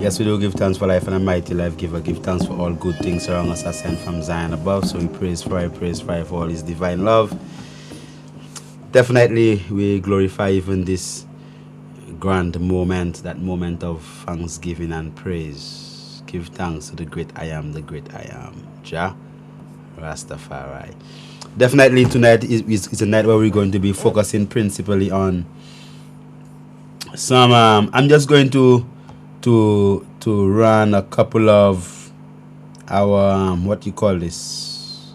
Yes, we do give thanks for life and a mighty life giver. Give thanks for all good things around us are sent from Zion above. So we praise for all his divine love. Definitely, we glorify even this grand moment, that moment of thanksgiving and praise. Give thanks to the great I am, the great I am. Jah Rastafari. Definitely tonight is a night where we're going to be focusing principally on some I'm just going to run a couple of our what you call this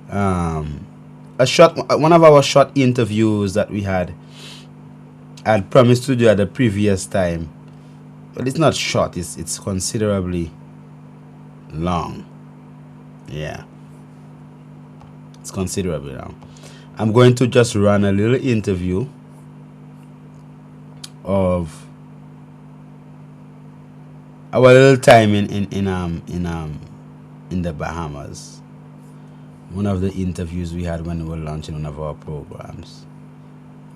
a short one of our short interviews that we had. I had promised to do at the previous time, but it's not short, it's considerably long. Yeah, it's considerably long. I'm going to just run a little interview of our little time in the Bahamas. One of the interviews we had when we were launching one of our programs,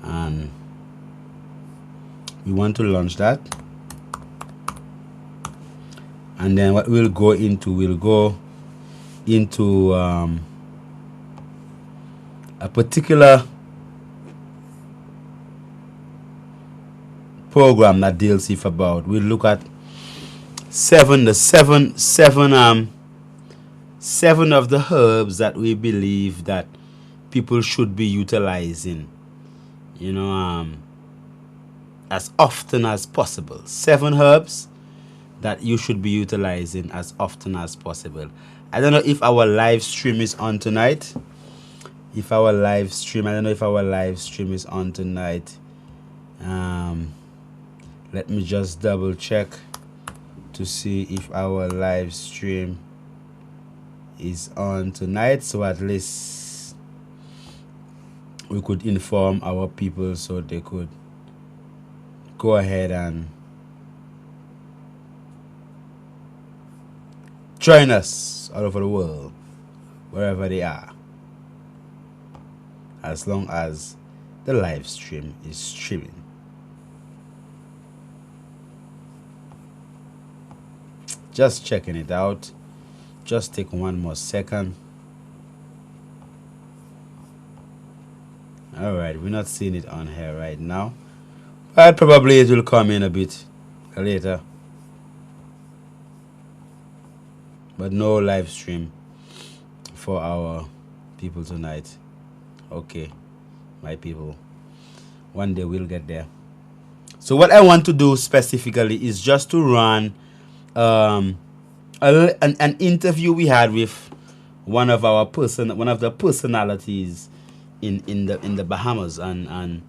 and we want to launch that. And then what we'll go into a particular program that deals with about, we'll look at seven of the herbs that we believe that people should be utilizing, as often as possible. 7 herbs that you should be utilizing as often as possible. I don't know if our live stream is on tonight. I don't know if our live stream is on tonight. Let me just double check to see if our live stream is on tonight, so at least we could inform our people so they could go ahead and join us all over the world, wherever they are, as long as the live stream is streaming. Just checking it out. Just take one more second. Alright, we're not seeing it on here right now, but probably it will come in a bit later. But no live stream for our people tonight. Okay, my people, one day we'll get there. So what I want to do specifically is just to run an interview we had with one of the personalities in the Bahamas, and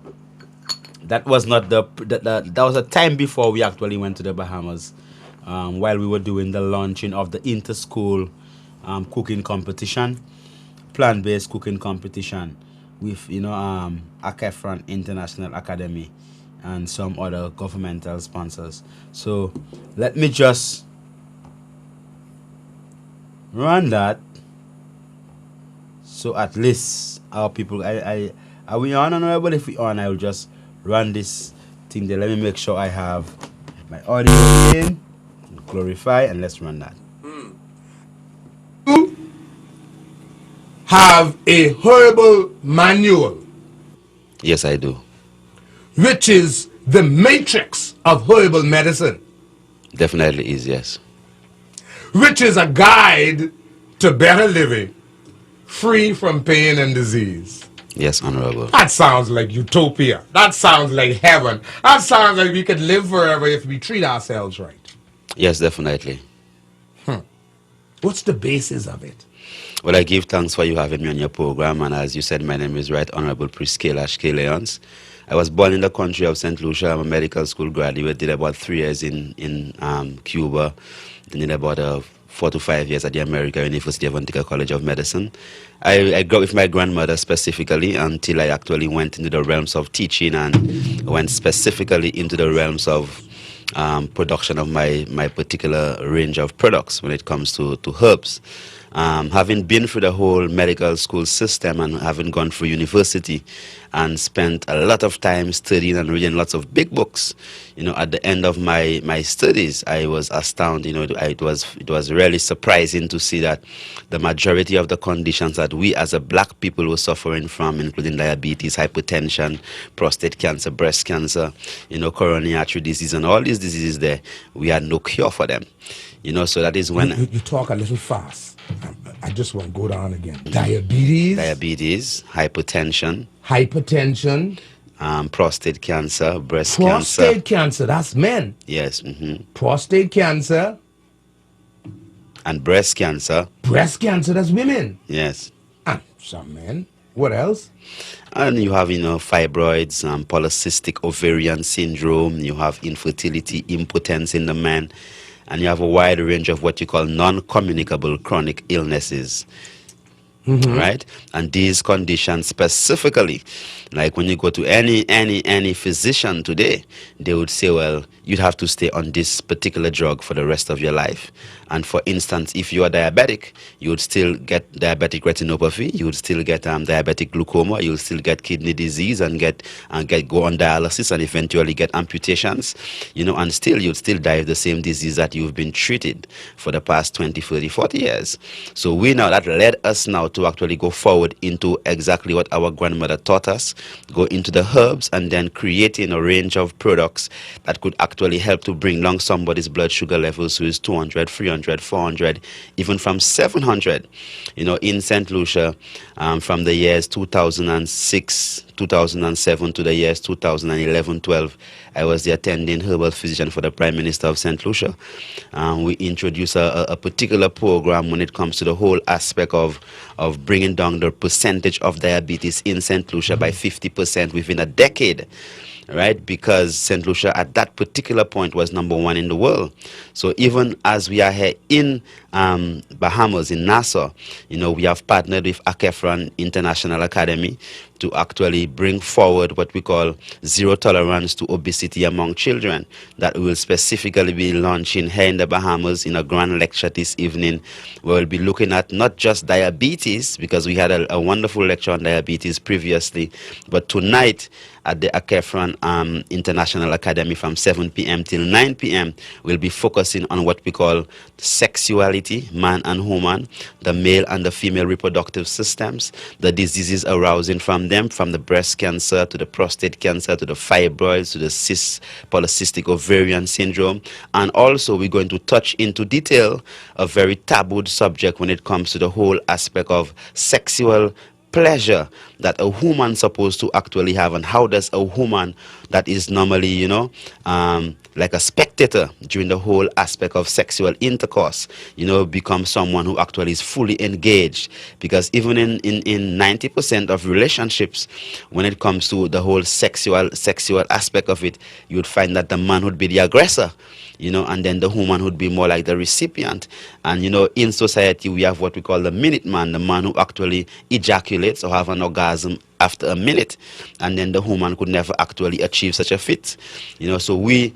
that was not that was a time before we actually went to the Bahamas, while we were doing the launching of the inter-school cooking competition, plant-based cooking competition with Akefran International Academy and some other governmental sponsors. So let me just run that, so at least our people, are we on? But if we on, I will just run this thing there. Let me make sure I have my audio in, glorify, and let's run that. You have a herbal manual. Yes, I do. Which is the matrix of herbal medicine. Definitely is, yes. Which is a guide to better living, free from pain and disease. Yes, Honorable. That sounds like utopia. That sounds like heaven. That sounds like we could live forever if we treat ourselves right. Yes, definitely. What's the basis of it? Well, I give thanks for you having me on your program, and as you said, my name is Right Honorable Priest Kailash Leonce. I was born in the country of St. Lucia. I'm a medical school graduate. Did about 3 years in Cuba. Then did about 4 to 5 years at the American University of Antigua College of Medicine. I grew up with my grandmother specifically until I actually went into the realms of teaching and went specifically into the realms of production of my particular range of products when it comes to herbs. Having been through the whole medical school system and having gone through university and spent a lot of time studying and reading lots of big books, at the end of my studies, I was astounded. It was really surprising to see that the majority of the conditions that we as a black people were suffering from, including diabetes, hypertension, prostate cancer, breast cancer, coronary artery disease, and all these diseases there, we had no cure for them. So that is when You talk a little fast. I just want to go down again. Diabetes, hypertension, prostate cancer, breast prostate cancer. That's men. Yes. Prostate cancer. And breast cancer. Breast cancer, that's women. Yes. And some men. What else? And you have, fibroids, polycystic ovarian syndrome. You have infertility, impotence in the man. And you have a wide range of what you call non-communicable chronic illnesses. Right? And these conditions specifically, like when you go to any physician today, they would say, well, you'd have to stay on this particular drug for the rest of your life. And for instance, if you are diabetic, you would still get diabetic retinopathy, you would still get diabetic glaucoma, you would still get kidney disease and go on dialysis and eventually get amputations, and still you'd still die of the same disease that you've been treated for the past 20, 30, 40 years. So that led us now to actually go forward into exactly what our grandmother taught us, go into the herbs and then creating a range of products that could actually help to bring down somebody's blood sugar levels who is 200, 300, 400, even from 700. In St. Lucia, from the years 2006, 2007 to the years 2011, 12, I was the attending herbal physician for the Prime Minister of St. Lucia. We introduced a particular program when it comes to the whole aspect of bringing down the percentage of diabetes in St. Lucia by 50% within a decade. Right, because St. Lucia at that particular point was number 1 in the world. So even as we are here in Bahamas, in Nassau, we have partnered with Akefran International Academy to actually bring forward what we call zero tolerance to obesity among children, that we will specifically be launching here in the Bahamas in a grand lecture this evening. We'll be looking at not just diabetes, because we had a wonderful lecture on diabetes previously, but tonight at the Akefran International Academy from 7 p.m. till 9 p.m. we'll be focusing on what we call sexuality, man and woman, the male and the female reproductive systems, the diseases arising from them, from the breast cancer to the prostate cancer to the fibroids to the polycystic ovarian syndrome. And also we're going to touch into detail a very tabooed subject when it comes to the whole aspect of sexual pleasure that a woman supposed to actually have, and how does a woman that is normally like a spectator during the whole aspect of sexual intercourse become someone who actually is fully engaged. Because even in 90% of relationships, when it comes to the whole sexual aspect of it, you would find that the man would be the aggressor, and then the woman would be more like the recipient. And in society we have what we call the minute man, the man who actually ejaculates or have an orgasm after a minute, and then the woman could never actually achieve such a feat. So we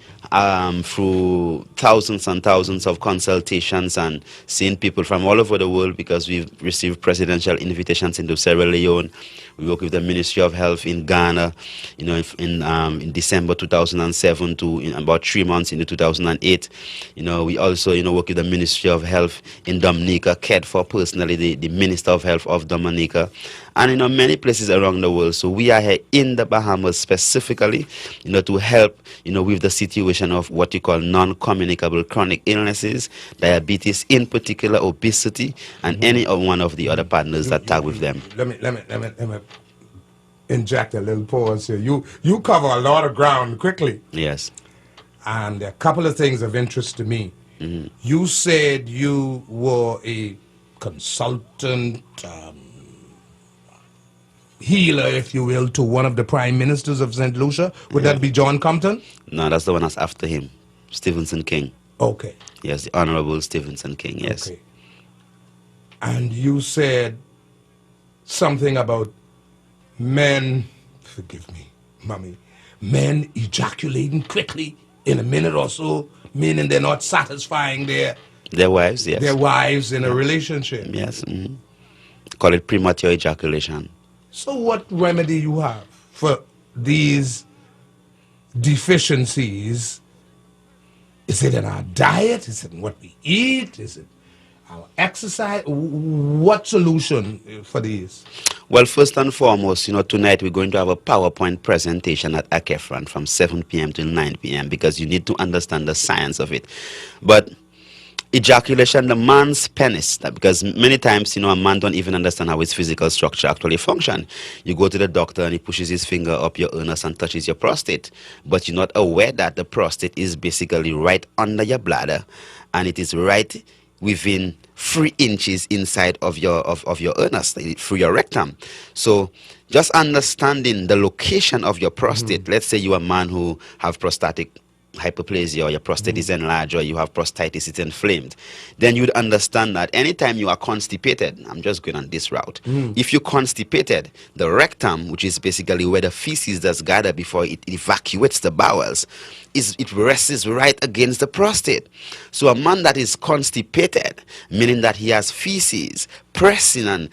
through thousands and thousands of consultations and seeing people from all over the world, because we've received presidential invitations into Sierra Leone. We work with the Ministry of Health in Ghana, in December 2007 to in about 3 months into 2008. We also work with the Ministry of Health in Dominica, cared for personally the Minister of Health of Dominica, and many places around the world. So we are here in the Bahamas specifically, to help with the situation of what you call non-communicable chronic illnesses, diabetes in particular, obesity, and any one of the other partners that tag with them. Let me inject a little pause here. You cover a lot of ground quickly. Yes. And a couple of things of interest to me. You said you were a consultant, healer, if you will, to one of the prime ministers of St. Lucia. Would that be John Compton? No, that's the one that's after him, Stevenson King. Okay. Yes, the Honorable Stevenson King, yes. Okay. And you said something about men, forgive me, mommy, men ejaculating quickly in a minute or so, meaning they're not satisfying their Their wives, yes. their wives in a relationship. Yes. Call it premature ejaculation. So what remedy you have for these deficiencies? Is it in our diet? Is it in what we eat? Is it our exercise? What solution for these? Well, first and foremost, tonight we're going to have a PowerPoint presentation at Akefran from 7 p.m. till 9 p.m. because you need to understand the science of it. But ejaculation, the man's penis, because many times, a man don't even understand how his physical structure actually function. You go to the doctor and he pushes his finger up your anus and touches your prostate, but you're not aware that the prostate is basically right under your bladder, and it is right within 3 inches inside of your anus, through your rectum. So just understanding the location of your prostate. Let's say you're a man who have prostatic hyperplasia, or your prostate is enlarged, or you have prostatitis, it's inflamed, then you'd understand that anytime you are constipated, I'm just going on this route, if you're constipated, the rectum, which is basically where the feces does gather before it evacuates the bowels, it rests right against the prostate. So a man that is constipated, meaning that he has feces pressing and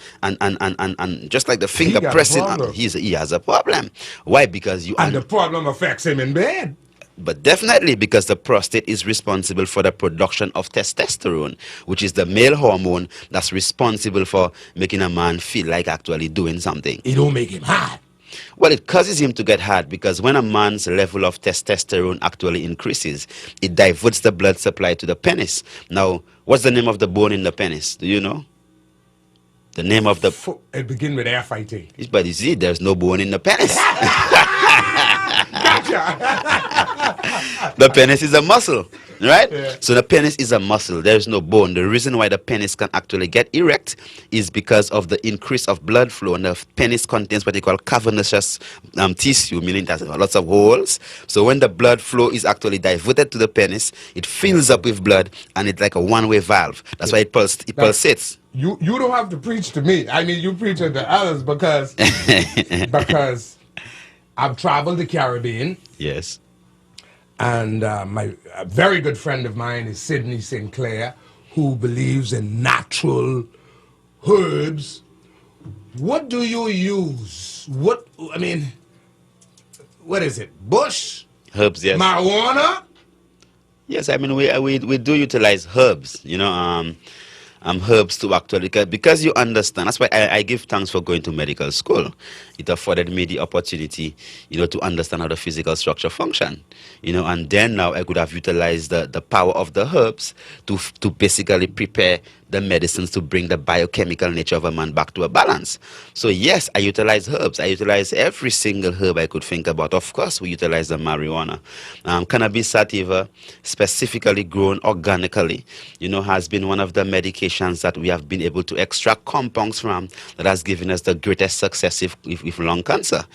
just like the finger pressing, he has a problem. Why? Because the problem affects him in bed. But definitely, because the prostate is responsible for the production of testosterone, which is the male hormone that's responsible for making a man feel like actually doing something. It don't make him hard. Well, it causes him to get hard because when a man's level of testosterone actually increases, it diverts the blood supply to the penis. Now, what's the name of the bone in the penis? Do you know? The name of the... It begins with air fighting. But you see, there's no bone in the penis. The penis is a muscle, right? Yeah. So the penis is a muscle. There is no bone. The reason why the penis can actually get erect is because of the increase of blood flow. And the penis contains what they call cavernous tissue, meaning it has lots of holes. So when the blood flow is actually diverted to the penis, it fills up with blood, and it's like a one-way valve. That's why it pulsates. You don't have to preach to me. I mean, you preach it to others because I've traveled the Caribbean. Yes. And a very good friend of mine is Sidney Sinclair, who believes in natural herbs. What do you use? What is it? Bush? Herbs, yes. Marijuana? Yes, I mean, we do utilize herbs, herbs to actually, because you understand. That's why I give thanks for going to medical school. It afforded me the opportunity, to understand how the physical structure function, and then now I could have utilized the power of the herbs to basically prepare the medicines to bring the biochemical nature of a man back to a balance. So yes, I utilize herbs. I utilize every single herb I could think about. Of course, we utilize the marijuana. Cannabis sativa, specifically grown organically, has been one of the medications that we have been able to extract compounds from that has given us the greatest success with lung cancer.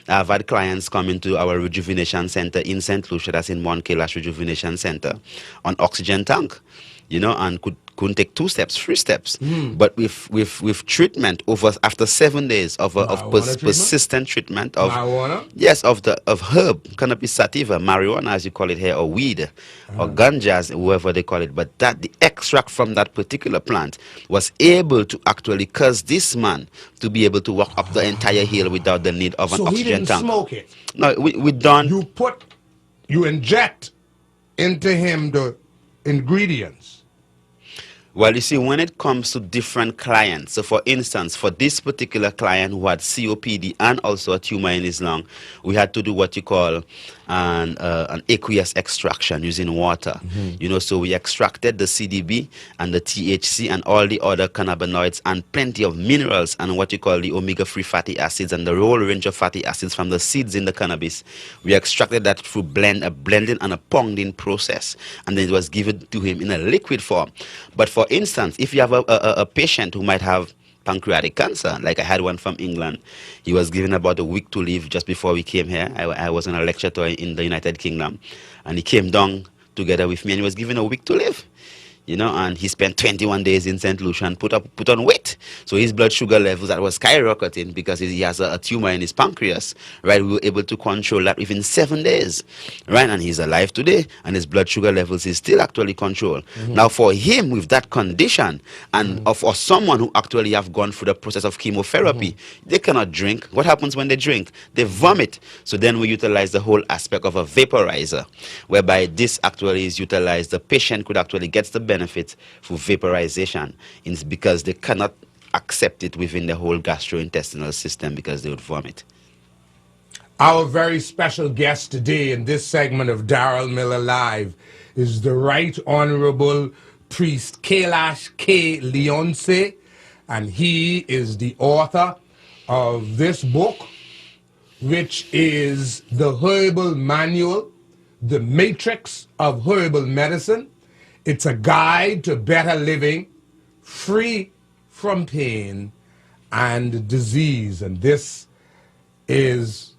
I've had clients come into our rejuvenation center in St. Lucia, that's in Kailash Rejuvenation Center, on oxygen tank, and couldn't take 2 steps, 3 steps. But with treatment after 7 days of persistent treatment of marijuana? Yes, of herb, cannabis sativa, marijuana as you call it here, or weed, or ganja, whoever they call it. But the extract from that particular plant was able to actually cause this man to be able to walk up the entire hill without the need of an oxygen tank. So he didn't smoke it? No, we don't. You inject into him the ingredients. Well, you see, when it comes to different clients, so for instance, for this particular client who had COPD and also a tumor in his lung, we had to do what you call an aqueous extraction using water. So we extracted the CDB and the THC and all the other cannabinoids and plenty of minerals and what you call the omega-3 fatty acids and the whole range of fatty acids from the seeds in the cannabis. We extracted that through a blending and a pounding process, and then it was given to him in a liquid form. But for instance, if you have a patient who might have pancreatic cancer, like I had one from England, he was given about a week to live just before we came here. I was on a lecture tour in the United Kingdom, and he came down together with me, and he was given a week to live. and he spent 21 days in St. Lucia and put on weight. So his blood sugar levels that was skyrocketing because he has a tumor in his pancreas, right? We were able to control that within 7 days, right? And he's alive today, and his blood sugar levels is still actually controlled. Now, for him with that condition, and for someone who actually have gone through the process of chemotherapy, they cannot drink. What happens when they drink? They vomit. So then we utilize the whole aspect of a vaporizer, whereby this actually is utilized. The patient could actually get the benefit for vaporization. It's because they cannot accept it within the whole gastrointestinal system because they would vomit. Our very special guest today in this segment of Daryl Miller Live is the Right Honorable Priest Kailash K. Leonce, and he is the author of this book, which is the Herbal Manual, The Matrix of Herbal Medicine. It's a guide to better living, free from pain and disease. And this is,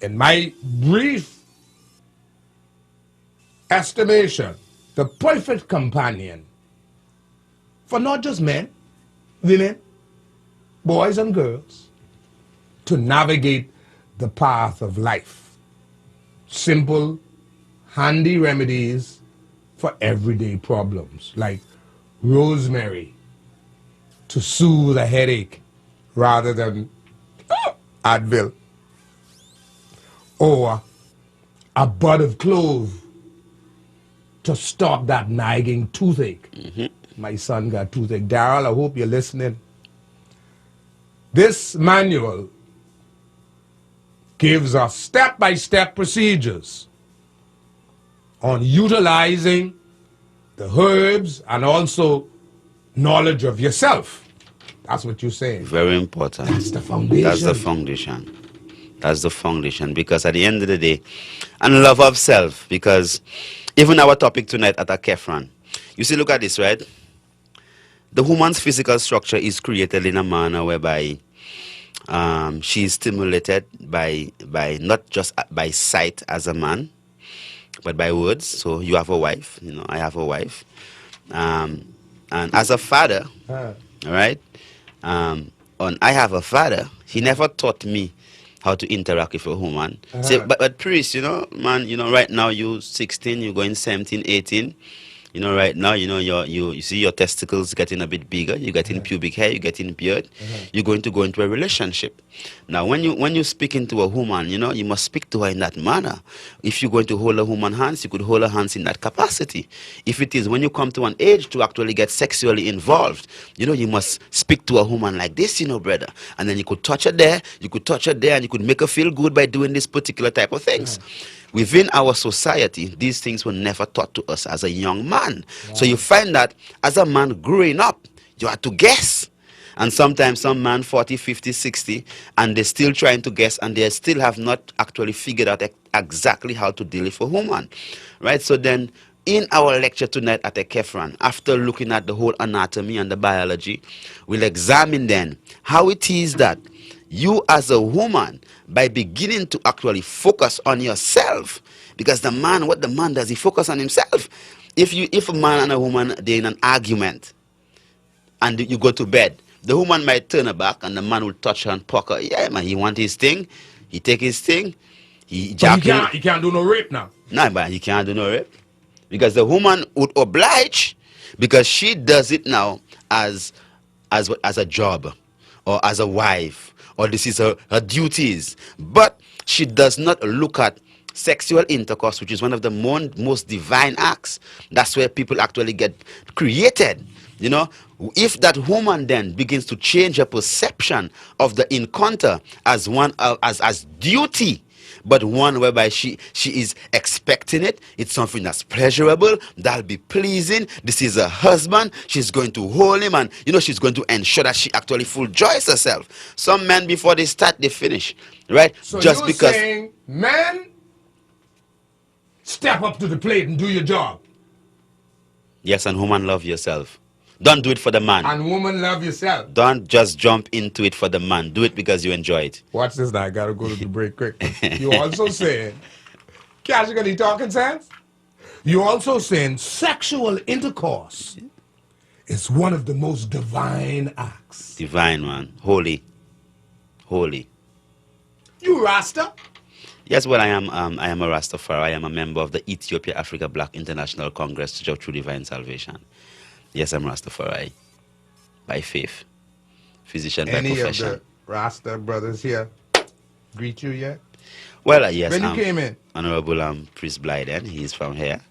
in my brief estimation, the perfect companion for not just men, women, boys and girls, to navigate the path of life. Simple, handy remedies for everyday problems, like rosemary to soothe a headache rather than Advil, or a bud of clove to stop that nagging toothache. My son got toothache. Daryl, I hope you're listening. This manual gives us step-by-step procedures on utilizing the herbs and also knowledge of yourself. That's what you're saying. Very important. That's the foundation. That's the foundation. That's the foundation. Because at the end of the day, and love of self, because even our topic tonight at Akefran, you see, look at this, right? The woman's physical structure is created in a manner whereby she is stimulated by not just by sight as a man, but by words. So you have a wife, I have a wife, and as a father, all right, I have a father. He never taught me how to interact with a woman. See, but priest, man, right now you 16, you're going 17, 18. Right now, you see your testicles getting a bit bigger. You're getting pubic hair. You're getting beard. You're going to go into a relationship. Now, when you speak into a woman, you must speak to her in that manner. If you're going to hold a woman's hands, you could hold her hands in that capacity. If it is when you come to an age to actually get sexually involved, you must speak to a woman like this, brother. And then you could touch her there. You could touch her there, and you could make her feel good by doing this particular type of things. Within our society, these things were never taught to us as a young man. Wow. So you find that as a man growing up, you have to guess. And sometimes some man 40, 50, 60, and they're still trying to guess, and they still have not actually figured out exactly how to deal with a woman. Right? So then, in our lecture tonight at Ekefran, after looking at the whole anatomy and the biology, we'll examine then how it is that you as a woman, by beginning to actually focus on yourself, because what the man does, he focus on himself. If a man and a woman, they're in an argument, and you go to bed, the woman might turn her back, and the man will touch her and poke her. Yeah, man, he want his thing, he take his thing, he can't do no rape now. No, but he can't do no rape, because the woman would oblige, because she does it now as a job, or as a wife, or this is her duties. But she does not look at sexual intercourse, which is one of the most divine acts. That's where people actually get created. If that woman then begins to change her perception of the encounter as one as duty, but one whereby she is expecting it, it's something that's pleasurable, that'll be pleasing. This is her husband, she's going to hold him, and she's going to ensure that she actually full joys herself. Some men, before they start, they finish, right? So just because saying, men, step up to the plate and do your job. Yes, and woman, love yourself. Don't do it for the man. And woman, love yourself. Don't just jump into it for the man. Do it because you enjoy it. Watch this now. I gotta go to the break quick. You also said, Cash, you talking sense? You're also saying sexual intercourse is one of the most divine acts. Divine, man. Holy. Holy. You Rasta? Yes, well, I am a Rastafari. I am a member of the Ethiopia Africa Black International Congress, Church of True Divine Salvation. Yes, I'm Rastafari. By faith. Physician by Any of profession. the Rasta brothers here greet you yet? Well, yes, When you came in? Honorable Priest Blyden. He's from here.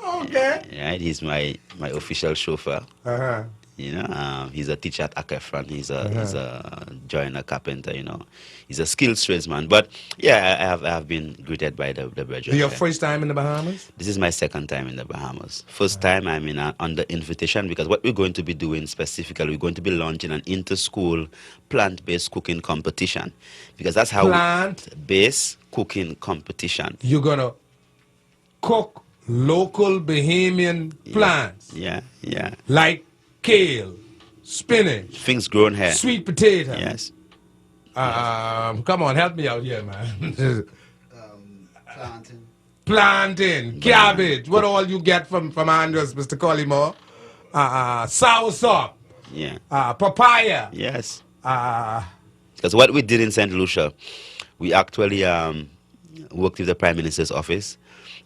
Okay. Right, he's my official chauffeur. Uh-huh. You know, he's a teacher at Akefran. He's a joiner carpenter. You know, he's a skilled tradesman. But yeah, I have been greeted by the brethren. Your first time in the Bahamas? This is my second time in the Bahamas. First time I'm in under invitation, because what we're going to be doing specifically, we're going to be launching an inter-school plant-based cooking competition, because that's how plant-based cooking competition. You're gonna cook local Bahamian plants. Yeah. Like kale, spinach, things grown here. sweet potato. Yes. Come on, help me out here, man. Planting. Cabbage. What all you get from Andres, Mr. Collymore? Soursop. Yeah. Papaya. Yes. Because what we did in St. Lucia, we actually worked with the Prime Minister's office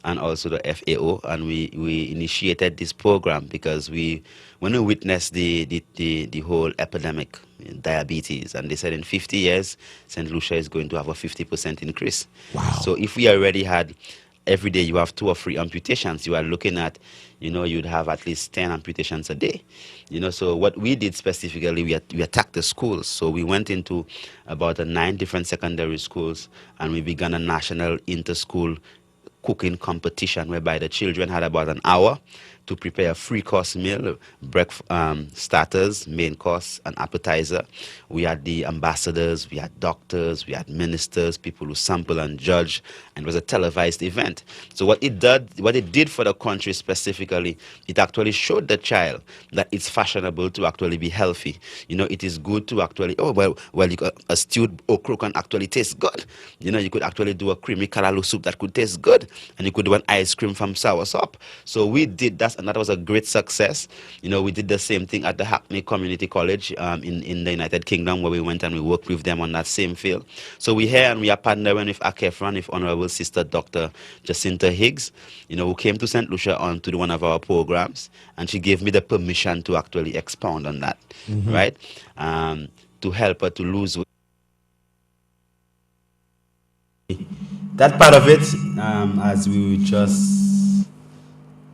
and also the FAO, and we initiated this program because when we witnessed the whole epidemic in diabetes, and they said in 50 years St. Lucia is going to have a 50% increase. Wow. So if we already had every day you have 2 or 3 amputations, you are looking at, you'd have at least 10 amputations a day. So what we did specifically, we attacked the schools. So we went into about 9 different secondary schools, and we began a national inter-school cooking competition whereby the children had about an hour to prepare a 3-course meal, breakfast, starters, main course, and appetizer. We had the ambassadors, we had doctors, we had ministers, people who sample and judge, and it was a televised event. So what it did for the country specifically, it actually showed the child that it's fashionable to actually be healthy. It is good to actually, a stewed okra can actually taste good. You could actually do a creamy kalalu soup that could taste good, and you could do an ice cream from soursop. So we did that, and that was a great success. We did the same thing at the Hackney Community College in the United Kingdom, where we went and we worked with them on that same field. So we here and we are partnering with Akefran, with Honorable Sister Dr. Jacinta Higgs, who came to St. Lucia on to do one of our programs, and she gave me the permission to actually expound on that, right? To help her to lose weight. That part of it, as we were just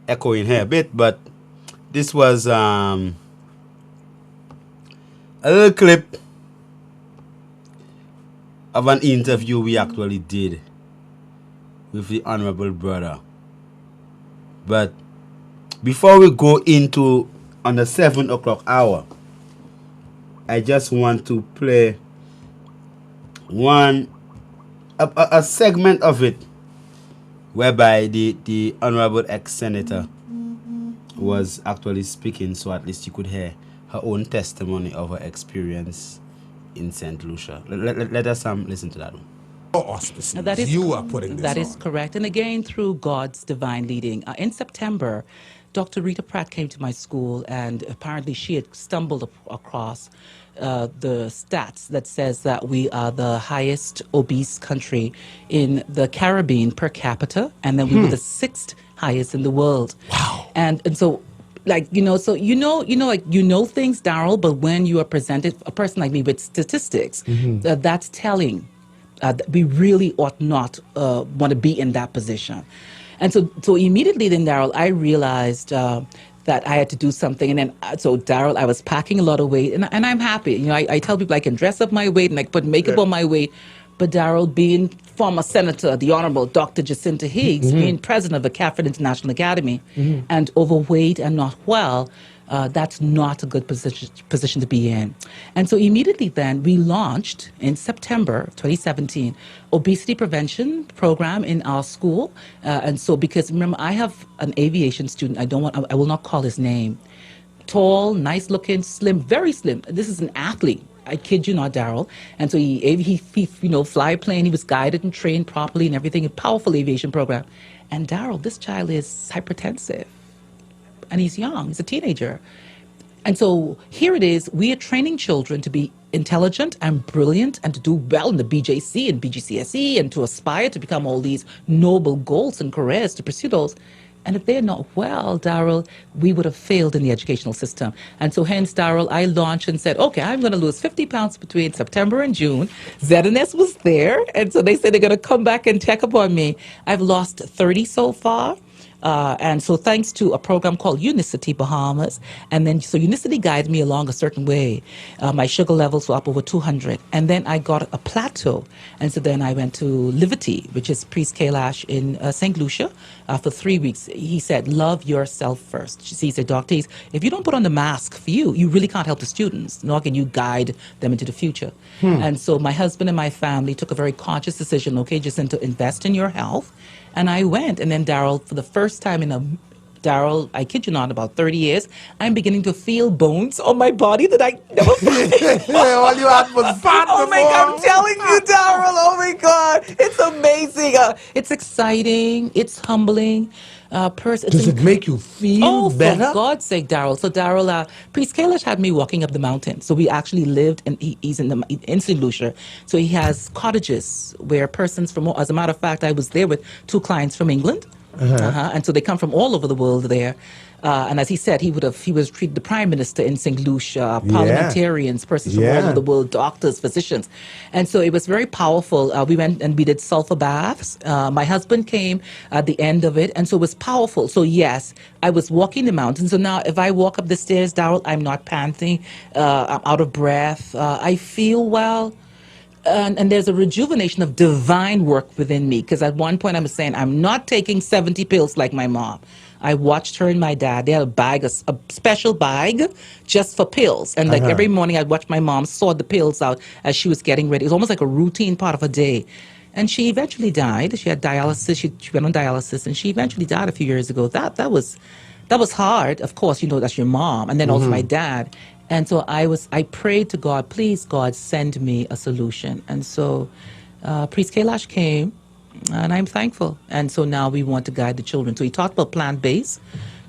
echoing here a bit, but this was a little clip of an interview we actually did with the Honorable Brother. But before we go into on the 7 o'clock hour, I just want to play a segment of it whereby the Honorable ex-senator was actually speaking, so at least you could hear her own testimony of her experience in St. Lucia. Let us listen to that one. Now that is, you are putting this That on. is correct. And again, through God's divine leading. In September, Dr. Rita Pratt came to my school, and apparently she had stumbled across the stats that says that we are the highest obese country in the Caribbean per capita, and then we were the 6th highest in the world. Wow. And so, like, so things, Daryl, but when you are presented, a person like me, with statistics, that's telling. We really ought not want to be in that position. And so immediately then, Daryl, I realized that I had to do something. And then, so Daryl, I was packing a lot of weight, and I'm happy. I tell people I can dress up my weight and I can put makeup on my weight. But Daryl, being former Senator, the Honorable Dr. Jacinta Higgs, being president of the Cafford International Academy, and overweight and not well, that's not a good position to be in. And so immediately then, we launched in September 2017 obesity prevention program in our school. And so, because remember, I have an aviation student. I will not call his name. Tall, nice looking, slim, very slim. This is an athlete. I kid you not, Daryl. And so he fly a plane. He was guided and trained properly and everything. A powerful aviation program. And Daryl, this child is hypertensive, and he's young. He's a teenager. And so here it is. We are training children to be intelligent and brilliant and to do well in the BJC and BGCSE and to aspire to become all these noble goals and careers, to pursue those. And if they're not well, Daryl, we would have failed in the educational system. And so hence, Daryl, I launched and said, okay, I'm going to lose 50 pounds between September and June. ZNS was there. And so they said they're going to come back and check up on me. I've lost 30 so far. And so thanks to a program called Unicity Bahamas, and then so Unicity guided me along a certain way. My sugar levels were up over 200. And then I got a plateau. And so then I went to Liberty, which is Priest Kailash in St. Lucia, for 3 weeks. He said, love yourself first. He said, Doctor, if you don't put on the mask for you, you really can't help the students, nor can you guide them into the future. And so my husband and my family took a very conscious decision, okay, just to invest in your health. And I went, and then Daryl, for the first time Daryl, I kid you not, about 30 years, I'm beginning to feel bones on my body that I never felt. All you had was fat Oh my God, I'm before. telling you, Daryl, oh my God, it's amazing. It's exciting, it's humbling. Does it make you feel Oh, for better? God's sake, Daryl. So, Daryl, Priest Kailash had me walking up the mountain. So, we actually lived, and he's in St. Lucia. So, he has cottages where persons from, as a matter of fact, I was there with 2 clients from England. And so they come from all over the world there. And as he said, he was treated the prime minister in St. Lucia, parliamentarians, persons from all over the world, doctors, physicians. And so it was very powerful. We went and we did sulfur baths. My husband came at the end of it. And so it was powerful. So yes, I was walking the mountain. So now if I walk up the stairs, Daryl, I'm not panting. I'm out of breath. I feel well. And there's a rejuvenation of divine work within me. Because at one point I was saying, I'm not taking 70 pills like my mom. I watched her and my dad. They had a special bag just for pills. And like every morning I'd watch my mom sort the pills out as she was getting ready. It was almost like a routine part of her day. And she eventually died. She had dialysis. She went on dialysis, and she eventually died a few years ago. That was hard. Of course, that's your mom. And then also my dad. And so I prayed to God, please, God, send me a solution. And so Priest Kailash came, and I'm thankful. And so now we want to guide the children. So he talked about plant-based.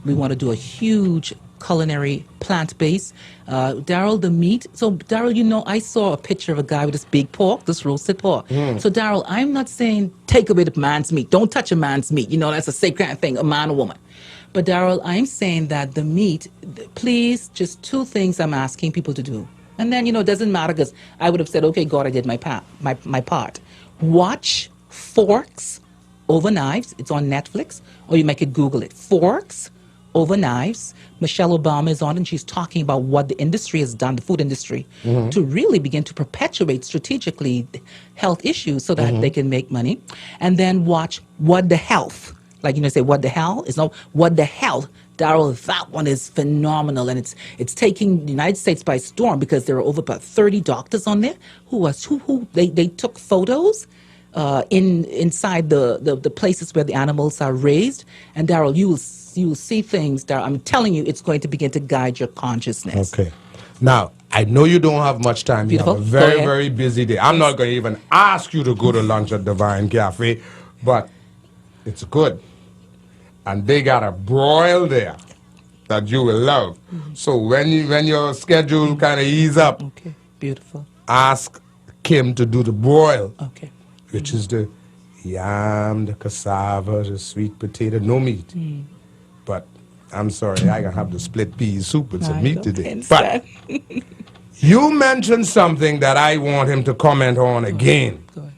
We want to do a huge culinary plant-based. Daryl, the meat. So Daryl, I saw a picture of a guy with this big pork, this roasted pork. So Daryl, I'm not saying take away the man's meat. Don't touch a man's meat. That's a sacred thing, a man or woman. But Daryl, I'm saying that the meat, please, just 2 things I'm asking people to do. And then, it doesn't matter because I would have said, okay, God, I did my part. Watch Forks Over Knives. It's on Netflix, or you could Google it. Forks Over Knives. Michelle Obama is on, and she's talking about what the industry has done, the food industry, to really begin to perpetuate strategically health issues so that they can make money. And then watch What the Health. Like, say, what the hell? It's not what the hell. Daryl, that one is phenomenal. And it's taking the United States by storm because there are over about 30 doctors on there who they took photos inside the places where the animals are raised. And Daryl, you will see things, Daryl. I'm telling you, it's going to begin to guide your consciousness. Okay. Now, I know you don't have much time. Beautiful. You have a very, very busy day. I'm not going to even ask you to go to lunch at Divine Cafe, but it's good. And they got a broil there that you will love. So when your schedule kind of ease up, Okay, beautiful. ask Kim to do the broil, Okay. which is the yam, the cassava, the sweet potato, no meat. But I'm sorry, I gotta have the split peas soup with some meat today. But you mentioned something that I want him to comment on again. Go ahead.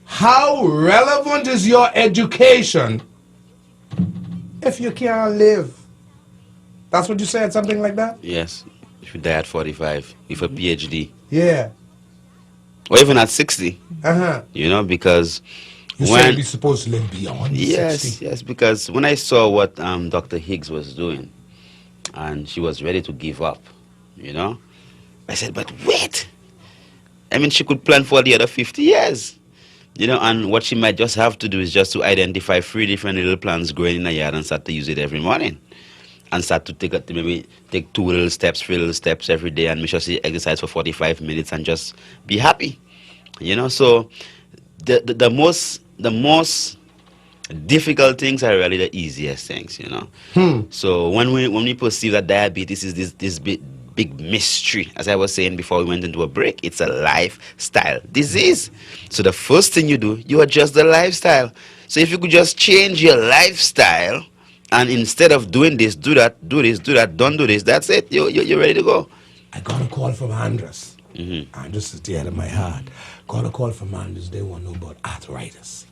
How relevant is your education if you can't live? That's what you said, something like that? Yes. If you die at 45 with a PhD. Yeah. Or even at 60. Because you said we're supposed to live beyond 60. Yes, because when I saw what Dr. Higgs was doing, and she was ready to give up, I said, but wait. She could plan for the other 50 years. And what she might just have to do is just to identify 3 different little plants growing in a yard and start to use it every morning. and start to maybe take 2 little steps, 3 little steps every day, and make sure you exercise for 45 minutes and just be happy. So the most difficult things are really the easiest things. So when we perceive that diabetes is this big mystery, as I was saying before we went into a break, it's a lifestyle disease. So the first thing you do, you adjust the lifestyle. So if you could just change your lifestyle, and instead of doing this, do that, do this, do that, don't do this, that's it. You're ready to go. I got a call from Andres. Andres is the head of my heart. Got a call from Andres. They want to know about arthritis.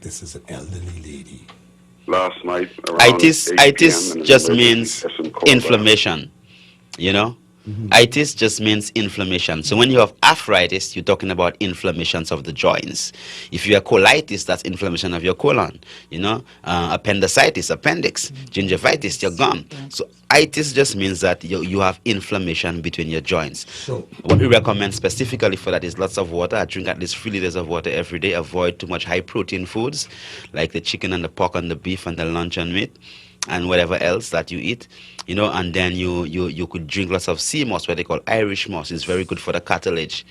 This is an elderly lady. Last night around Itis 8 p.m. in an just emergency means session called, inflammation. Itis just means inflammation. So when you have arthritis, you're talking about inflammations of the joints. If you have colitis, that's inflammation of your colon. Appendicitis, appendix, gingivitis, your gum. So itis just means that you have inflammation between your joints. So What we recommend specifically for that is lots of water. I drink at least 3 liters of water every day. Avoid too much high protein foods like the chicken and the pork and the beef and the luncheon meat and whatever else that you eat, and then you could drink lots of sea moss, what they call Irish moss. It's very good for the cartilage.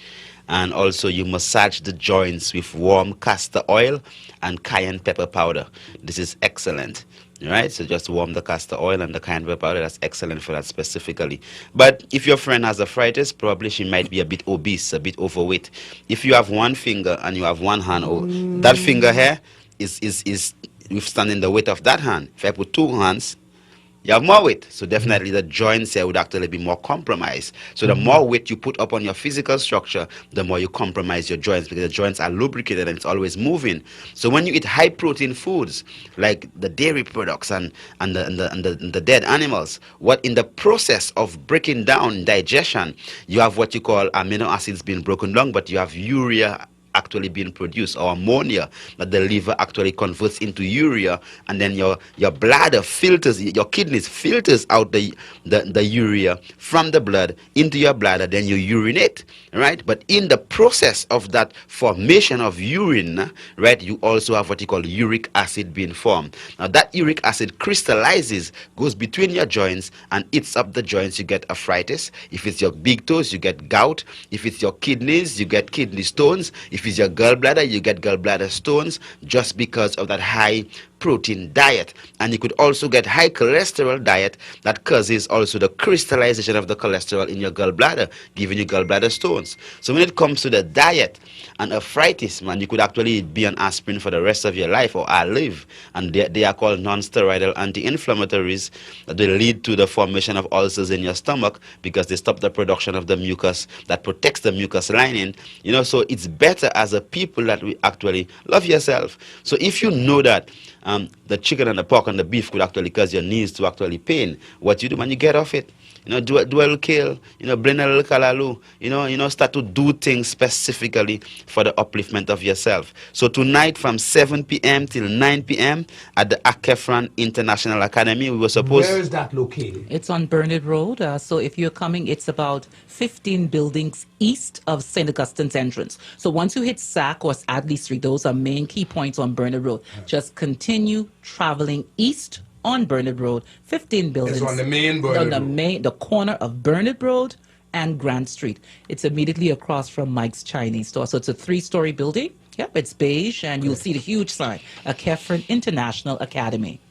And also you massage the joints with warm castor oil and cayenne pepper powder. This is excellent. Right? So just warm the castor oil and the cayenne pepper powder. That's excellent for that specifically. But if your friend has arthritis, probably she might be a bit obese, a bit overweight. If you have one finger and you have one hand, that finger here is withstanding the weight of that hand. If I put 2 hands, you have more weight. So definitely the joints here would actually be more compromised. So the more weight you put up on your physical structure, the more you compromise your joints, because the joints are lubricated and it's always moving. So when you eat high protein foods like the dairy products and the dead animals, what in the process of breaking down digestion, you have what you call amino acids being broken down, but you have urea actually being produced, or ammonia that the liver actually converts into urea, and then your bladder filters, your kidneys filters out the urea from the blood into your bladder, then you urinate, right? But in the process of that formation of urine, right, you also have what you call uric acid being formed. Now that uric acid crystallizes, goes between your joints and eats up the joints. You get arthritis. If it's your big toes, you get gout. If it's your kidneys, you get kidney stones. If it's your gallbladder, you get gallbladder stones, just because of that high protein diet. And you could also get high cholesterol diet that causes also the crystallization of the cholesterol in your gallbladder, giving you gallbladder stones. So when it comes to the diet and arthritis, man, you could actually be on aspirin for the rest of your life, or live. And they are called non-steroidal anti-inflammatories that will lead to the formation of ulcers in your stomach, because they stop the production of the mucus that protects the mucus lining. So it's better as a people that we actually love yourself. So if you know that the chicken and the pork and the beef could actually cause your knees to actually pain, what you do, when you get off it, do a little kale, blend a little callaloo, start to do things specifically for the upliftment of yourself. So tonight from 7 p.m. till 9 p.m. at the Akefran International Academy, we were supposed... Where is that located? It's on Burnett Road. So if you're coming, it's about 15 buildings east of St. Augustine's entrance. So once you hit Sac or Adley Street, those are main key points on Burnett Road. Just continue traveling east on Burnett Road, 15 buildings. It's on the main Burnett Road. The corner of Burnett Road and Grant Street. It's immediately across from Mike's Chinese store. So it's a 3-story building. Yep, it's beige, and you'll see the huge sign, Akefran International Academy.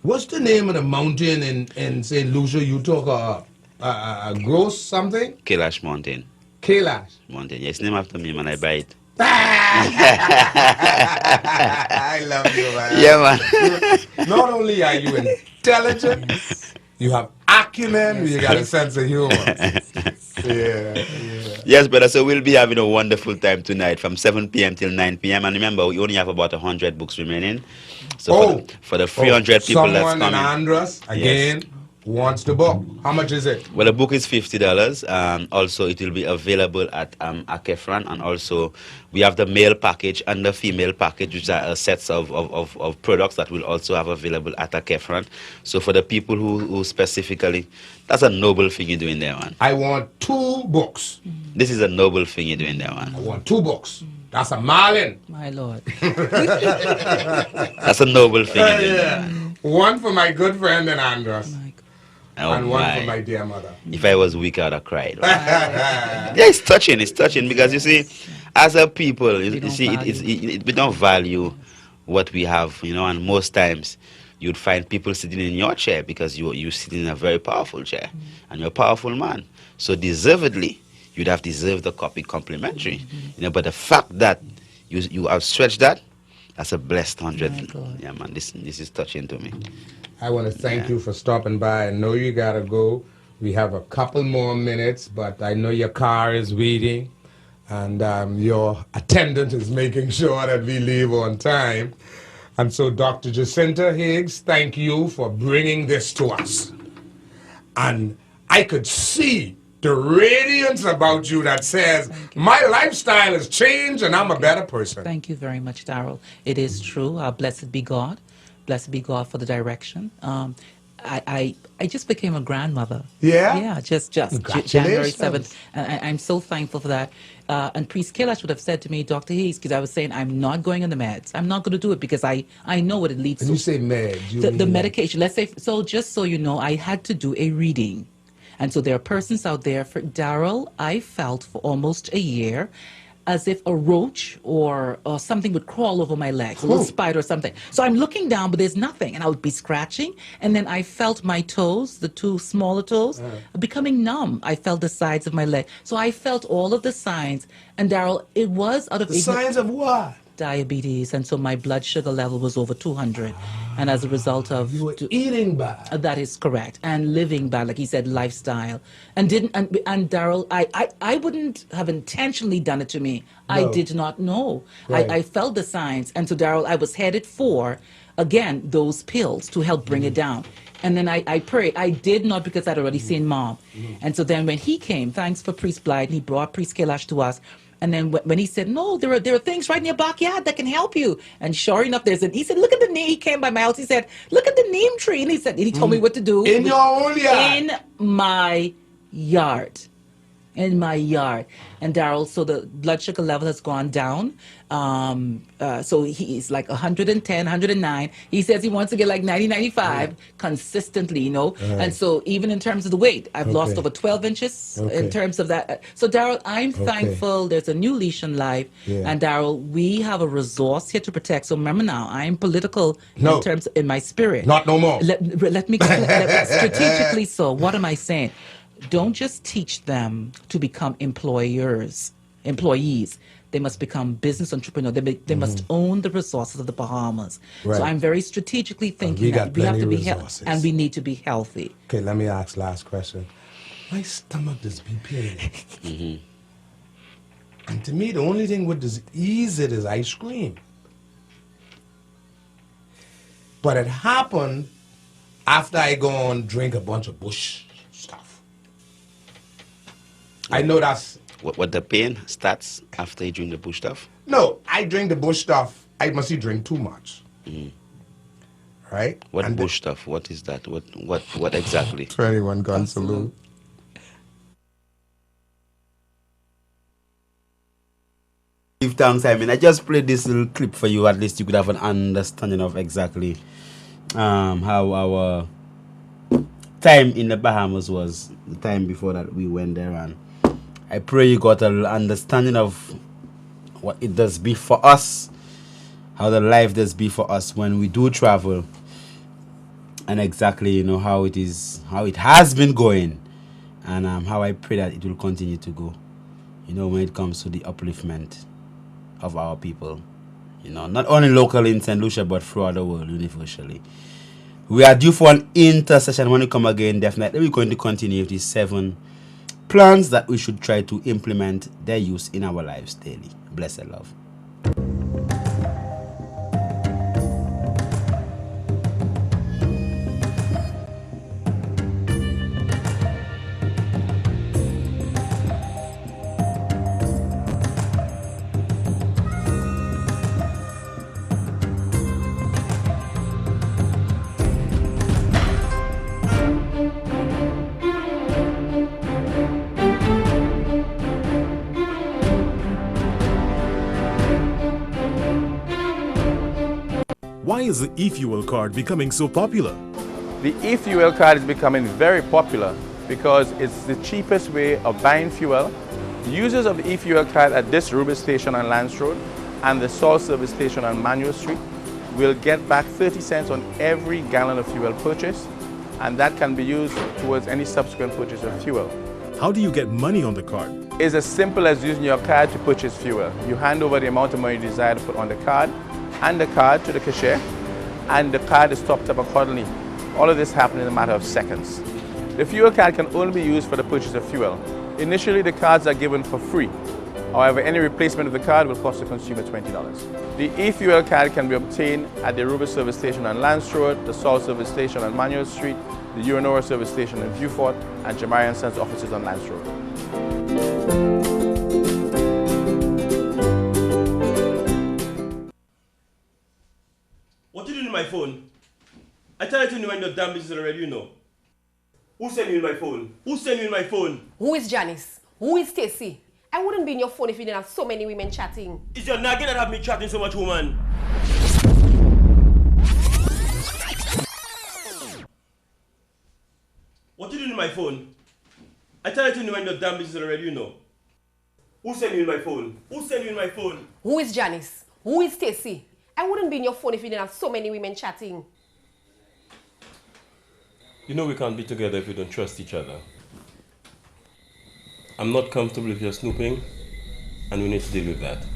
What's the name of the mountain in St. Lucia? You talk Gross something? Kailash Mountain. Kailash. Mountain. Yeah, it's named after me, man. I buy it. I love you, man. Yeah, man. Not only are you intelligent, you have acumen, you got a sense of humor. Yeah. Yes, brother. So we'll be having a wonderful time tonight from 7 p.m. till 9 p.m. And remember, we only have about 100 books remaining. So for the 300 people that's coming. Someone in Andros, again, wants the book. How much is it? Well, the book is $50. Also, it will be available at Akefran, and also we have the male package and the female package, which are sets of products that will also have available at Akefran. So for the people who specifically, that's a noble thing you're doing there, man. I want 2 books. This is a noble thing you're doing there, man. I want 2 books. That's a Marlin. My Lord. That's a noble thing you're doing there, man. One for my good friend in Andros. My God. Oh and one for my. my dear mother. If I was weak, I'd have cried. Yeah, it's touching. It's touching because you see, as a people, We you don't see, value. we don't value what we have, and most times you'd find people sitting in your chair because you sit in a very powerful chair and you're a powerful man. So deservedly, you'd have deserved the copy complimentary. But the fact that you outstretched that, that's a blessed My 100. God. Yeah, man, this is touching to me. I want to thank Yeah. you for stopping by. I know you got to go. We have a couple more minutes, but I know your car is waiting, and your attendant is making sure that we leave on time. And so, Dr. Jacinta Higgs, thank you for bringing this to us. And I could see the radiance about you that says, my lifestyle has changed and I'm a better person. Thank you very much, Daryl. It is true. Blessed be God. Blessed be God for the direction. I just became a grandmother. Yeah? Yeah, just January Congratulations. 7th. And I'm so thankful for that. And Priest Kailash would have said to me, Dr. Hayes, because I was saying, I'm not going on the meds. I'm not going to do it because I know what it leads And to. you say med, you The mean like- medication. Let's say, so just so you know, I had to do a reading. And so there are persons out there. For Daryl, I felt for almost a year as if a roach or something would crawl over my legs, a little spider or something. So I'm looking down, but there's nothing. And I would be scratching. And then I felt my toes, the two smaller toes, becoming numb. I felt the sides of my leg. So I felt all of the signs. And Daryl, it was out of The signs of what? diabetes. And so my blood sugar level was over 200. And as a result of You were eating bad. that is correct. And living bad, like he said, lifestyle. And Daryl, I wouldn't have intentionally done it to me. I No. did not know. Right. I felt the signs. And so Daryl, I was headed for, again, those pills to help bring it down. And then I prayed. I did not because I'd already seen Mom. And so then when he came, thanks for Priest Blythe, he brought Priest Kailash to us. And then when he said, no, there are things right in your backyard that can help you. And sure enough, he said, look at the neem. He came by my house. He said, look at the neem tree. And he told me what to do. In your own yard. In my yard. In my yard. And Daryl, so the blood sugar level has gone down. So he's like 110, 109. He says he wants to get like 90, 95 consistently, And so even in terms of the weight, I've lost over 12 inches in terms of that. So Daryl, I'm thankful. There's a new leash in life. Yeah. And Daryl, we have a resource here to protect. So remember now, I'm political No. in my spirit. Not no more. Let me strategically. So what am I saying? Don't just teach them to become employees. They must become business entrepreneurs. They must own the resources of the Bahamas. Right. So I'm very strategically thinking we that got we have plenty to of be resources. and we need to be healthy. Okay, let me ask last question. My stomach does be paining. And to me, the only thing would ease it is ice cream. But it happened after I go and drink a bunch of bush stuff. I know that's... What the pain starts after you drink the bush stuff? No, I drink the bush stuff. I must drink too much. Right? What And bush stuff? What is that? What exactly? 21 gun salute. Give thanks. I just played this little clip for you. At least you could have an understanding of exactly how our time in the Bahamas was. The time before that we went there, and I pray you got an understanding of what it does be for us, how the life does be for us when we do travel, and exactly how it is, how it has been going, and how I pray that it will continue to go. When it comes to the upliftment of our people, not only locally in St. Lucia but throughout the world universally. We are due for an intercession. When we come again, definitely we're going to continue with these 7 plans that we should try to implement their use in our lives daily. Blessed love. Why is the e-fuel card becoming so popular? The e-fuel card is becoming very popular because it's the cheapest way of buying fuel. Users of the e-fuel card at this Ruby station on Lance Road and the Salt Service station on Manuel Street will get back 30 cents on every gallon of fuel purchase, and that can be used towards any subsequent purchase of fuel. How do you get money on the card? It's as simple as using your card to purchase fuel. You hand over the amount of money you desire to put on the card and the card to the cashier, and the card is topped up accordingly. All of this happens in a matter of seconds. The fuel card can only be used for the purchase of fuel. Initially, the cards are given for free. However, any replacement of the card will cost the consumer $20. The e-fuel card can be obtained at the Ruby service station on Lance Road, the Salt service station on Manuel Street, the Uranora service station in Viewfort, and Jamari & Sons offices on Lance Road. What you doing in my phone? I tell you to mind your damn business already, you know. Who sent you in my phone? Who sent you in my phone? Who is Janice? Who is Stacy? I wouldn't be in your phone if you didn't have so many women chatting. It's your nagging that have me chatting so much, woman. What you doing in my phone? I tell you to mind your damn business already, you know. Who sent you in my phone? Who sent you in my phone? Who is Janice? Who is Stacy? I wouldn't be in your phone if you didn't have so many women chatting. You know we can't be together if we don't trust each other. I'm not comfortable with your snooping, and we need to deal with that.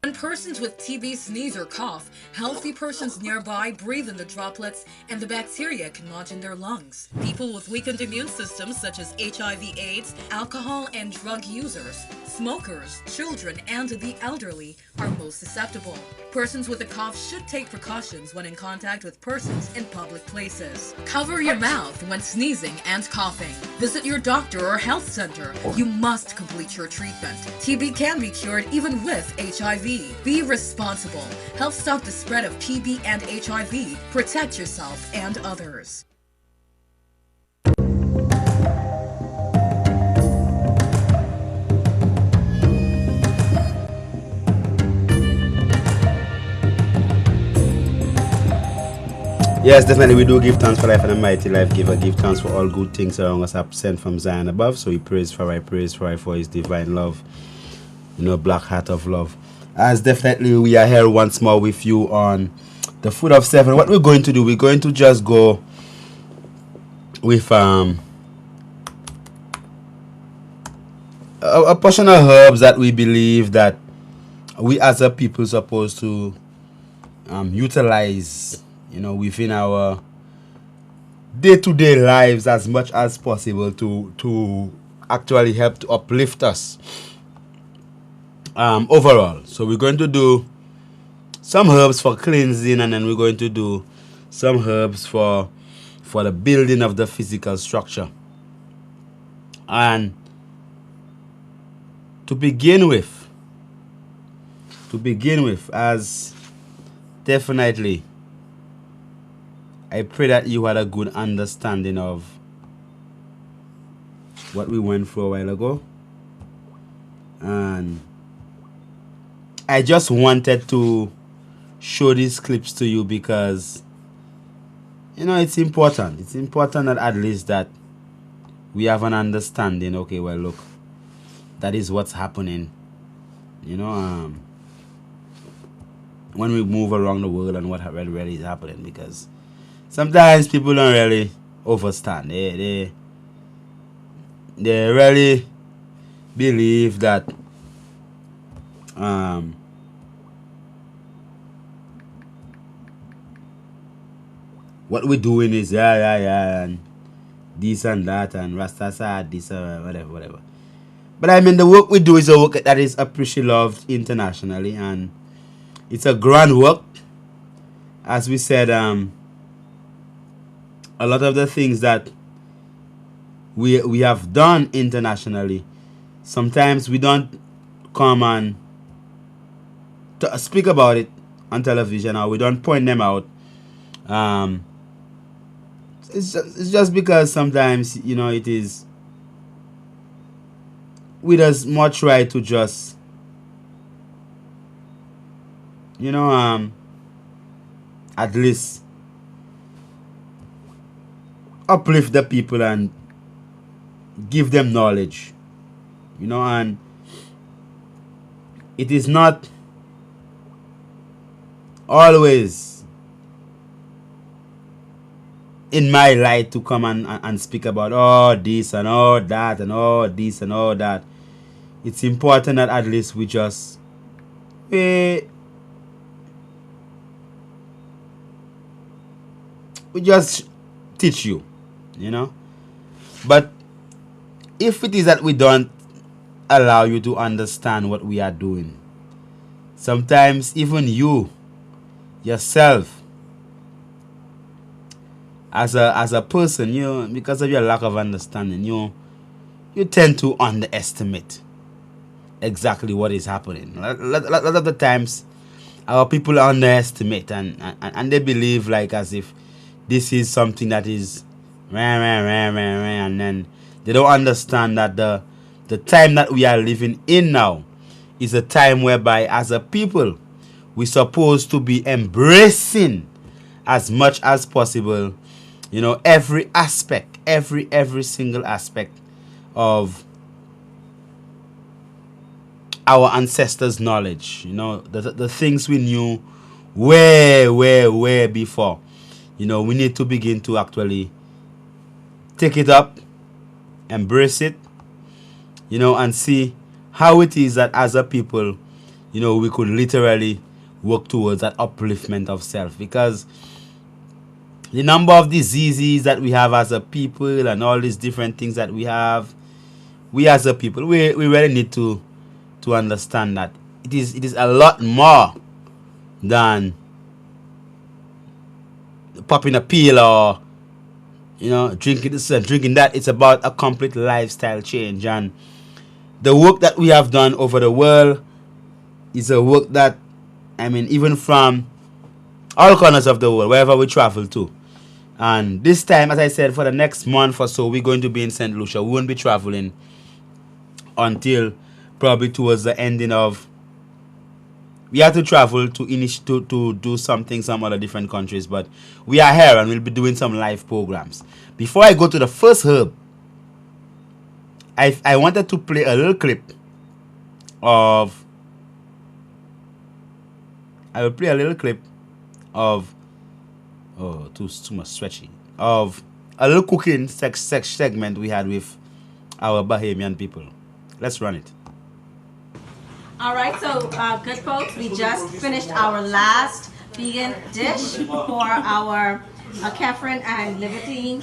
When persons with TB sneeze or cough, healthy persons nearby breathe in the droplets and the bacteria can lodge in their lungs. People with weakened immune systems such as HIV/AIDS, alcohol and drug users, smokers, children, and the elderly are most susceptible. Persons with a cough should take precautions when in contact with persons in public places. Cover your mouth when sneezing and coughing. Visit your doctor or health center. You must complete your treatment. TB can be cured even with HIV. Be responsible. Help stop the spread of TB and HIV. Protect yourself and others. Yes, definitely we do give thanks for life and a mighty life giver. Give thanks for all good things around us sent from Zion above. So we praise for his divine love. You know, black heart of love. As definitely we are here once more with you on the Food of Seven. What we're going to do, we're going to just go with a portion of herbs that we believe that we as a people supposed to utilize, you know, within our day-to-day lives as much as possible to actually help to uplift us overall. So we're going to do some herbs for cleansing, and then we're going to do some herbs for the building of the physical structure. And to begin with, as definitely I pray that you had a good understanding of what we went through a while ago. And I just wanted to show these clips to you because, you know, it's important. It's important that at least that we have an understanding. Okay, well, look, that is what's happening. You know, when we move around the world and what really is happening, because sometimes people don't really understand. They really believe that what we're doing is and this and that and Rastasa this whatever. But I mean, the work we do is a work that is appreciated, loved internationally, and it's a grand work. As we said, a lot of the things that we have done internationally, sometimes we don't come and to speak about it on television, or we don't point them out. It's just because sometimes, you know, it is we just more try to just, at least uplift the people and give them knowledge, and it is not always in my light to come and speak about all this and all that and all this and all that. It's important that at least we just we just teach you, But if it is that we don't allow you to understand what we are doing, sometimes even you yourself as a person, because of your lack of understanding, you tend to underestimate exactly what is happening. A lot of the times our people underestimate and they believe like as if this is something that is and then they don't understand that the time that we are living in now is a time whereby as a people we're supposed to be embracing as much as possible, every aspect, every single aspect of our ancestors' knowledge, the things we knew way before. We need to begin to actually take it up, embrace it, and see how it is that as a people, we could literally work towards that upliftment of self. Because the number of diseases that we have as a people and all these different things that we have, we as a people, we really need to understand that it is a lot more than popping a pill or drinking this and drinking that. It's about a complete lifestyle change, and the work that we have done over the world is a work that, even from all corners of the world, wherever we travel to. And this time, as I said, for the next month or so, we're going to be in St. Lucia. We won't be traveling until probably towards the ending of. We have to travel to do some other different countries, but we are here and we'll be doing some live programs. Before I go to the first herb, I wanted to play a little clip of. I will play a little clip of. Oh, too much stretchy. Of a little cooking segment we had with our Bahamian people. Let's run it. All right, so good folks, we just finished our last vegan dish for our Catherine and Liberty